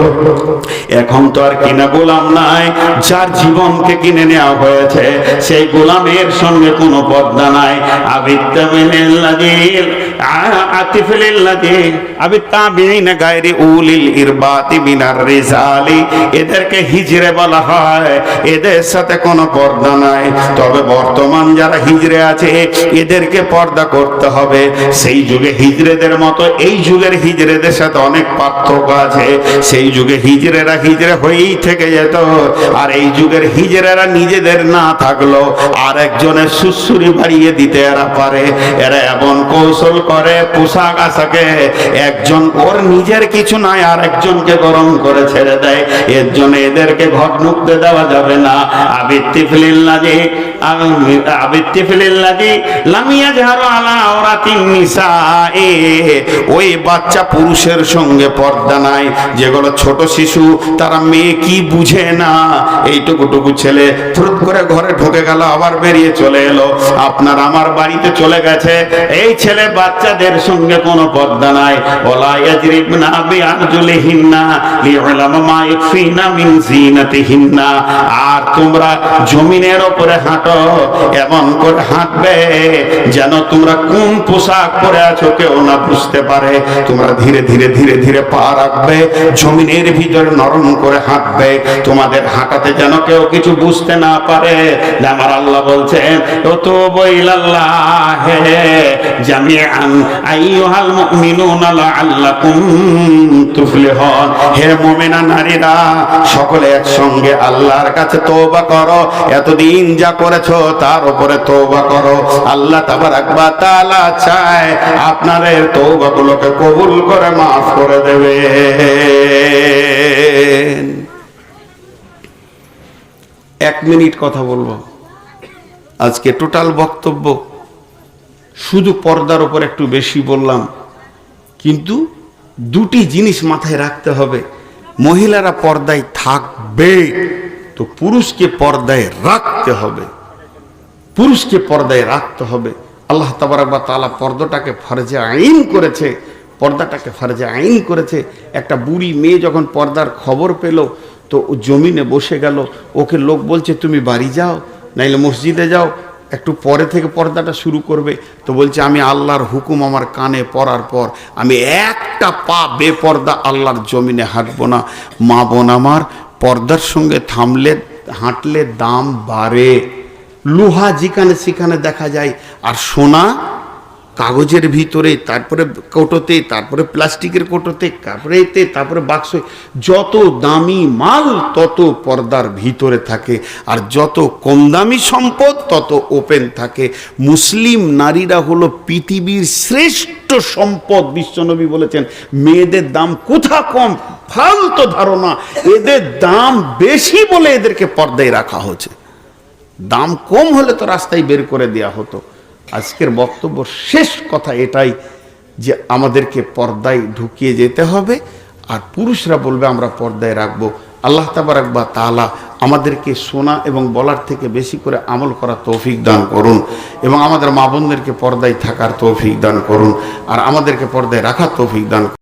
এখন তো আর কিনা গোলাম নাই। যার জীবনকে কিনে নেওয়া হয়েছে সেই গোলামের সঙ্গে কোনো পর্দা নাই। এদেরকে হিজরে বলা হয়, এদের সাথে কোনো পর্দা নাই। তবে বর্তমান যারা হিজরে আছে এদেরকে পর্দা করতে হবে। সেই যুগে হিজরেদের মতো এই যুগের হিজরেদের সাথে অনেক পার্থক্য আছে। সেই যুগে হিজরেরা হিজরে হয়েই থেকে যেত, আর এই যুগের হিজরেরা নিজেদের না থাকলো আর একজনের সুসুরি বাড়িয়ে দিতে এরা পারে। এরা এমন কৌশল করে পোশাক আশাকে, একজন ওর নিজের কিছু নাই আর একজনকে গরম করে ছেড়ে দেয়। এর জন্য এদেরকে ঘট ঢুকতে দেওয়া যাবে না। আবিত্তিফিলিল্লাজি আবিত্তিফিলিল্লাজি লামিয়া ঝাড়ো আলা ওরাতিন নিসায়ে, ওই বাচ্চা পুরুষের সঙ্গে পর্দা নাই। যেগুলো ছোট শিশু, তারা মেয়ে কি বুঝে না, এইটুকুটুকু ছেলে ফুট করে ঘরে ঢুকে গেল, আবার বেরিয়ে চলে এলো, আপনার আমার বাড়িতে চলে গেছে। এই ছেলে বাচ্চাদের সঙ্গে কোনো পর্দা নাই। ওলা ইয়াজরিবনা বিআরজুলিহিন্না লিউলামা মা ইয়াকফিনা মিন জিনাতিহিন্না, আর তোমরা জমিনের উপরে হাঁটো, এমন করে হাঁটবে যেন তোমরা কোন পোশাক পরে আছো কেউ না বুঝতে পারে। তোমরা ধীরে ধীরে ধীরে ধীরে পা রাখবে, জমিনের ভিতরে নরম করে হাঁটবে, তোমাদের হাঁটাতে যেন কেউ কিছু বুঝতে না পারে। আমার আল্লাহ বলছেন ও তো বইলাল্লাহ জামিআন আইয়ুহাল মুমিনুনা লাআল্লাকুম তুফলিহুন, হে মুমিনা নারীরা সকলে একসঙ্গে আল্লাহর কাছে তওবা করো, এতদিন যা করেছো তার উপরে তওবা করো। আল্লাহ তাবারাক ওয়া তাআলা চায় আপনাদের তওবাগুলোকে কবুল করে মাফ করে দেবে। 1 মিনিট কথা বলবো আজকে। টোটাল বক্তব্য শুধু পর্দার উপর একটু বেশি বললাম, কিন্তু দুটি জিনিস মাথায় রাখতে হবে। মহিলারা পর্দায় থাকবে তো পুরুষকে পর্দায় রাখতে হবে, পুরুষকে পর্দায় রাখতে হবে। আল্লাহ তাবারক ওয়া তাআলা পর্দাটাকে ফরজে আইন করেছে, পর্দাটাকে ফরজে আইন করেছে। একটা বুড়ি মেয়ে যখন পর্দার খবর পেল তো ও জমিনে বসে গেল, ওকে লোক বলছে তুমি বাড়ি যাও, নাইলে মসজিদে যাও, একটু পরে থেকে পর্দাটা শুরু করবে। তো বলছে আমি আল্লাহর হুকুম আমার কানে পড়ার পর আমি একটা পা বেপর্দা আল্লাহর জমিনে হাঁটবো না। মা বোন আমার, পর্দার সঙ্গে থামলে হাঁটলে দাম বাড়ে। লোহা যেখানে সেখানে দেখা যায়, আর সোনা কাগজের ভিতরে, তারপরে কৌটোতে, তারপরে প্লাস্টিকের কৌটোতে, তারপরে এতে, তারপরে বাক্সে। যত দামি মাল তত পর্দার ভিতরে থাকে, আর যত কম দামি সম্পদ তত ওপেন থাকে। মুসলিম নারীরা হলো পৃথিবীর শ্রেষ্ঠ সম্পদ। বিশ্বনবী বলেছেন মেয়েদের দাম কোথা কম, ফালতু ধারণা, এদের দাম বেশি বলে এদেরকে পর্দায় রাখা হচ্ছে। দাম কম হলে তো রাস্তায় বের করে দেয়া হতো। আজকের বক্তব্য শেষ কথা এটাই যে আমাদেরকে পর্দায় ঢুকিয়ে যেতে হবে, আর পুরুষরা বলবে আমরা পর্দায় রাখবো। আল্লাহ তাবারক ওয়া তাআলা আমাদেরকে শোনা এবং বলার থেকে বেশি করে আমল করার তৌফিক দান করুন, এবং আমাদের মা বোনদেরকে পর্দায় থাকার তৌফিক দান করুন, আর আমাদেরকে পর্দায় রাখার তৌফিক দান করুন।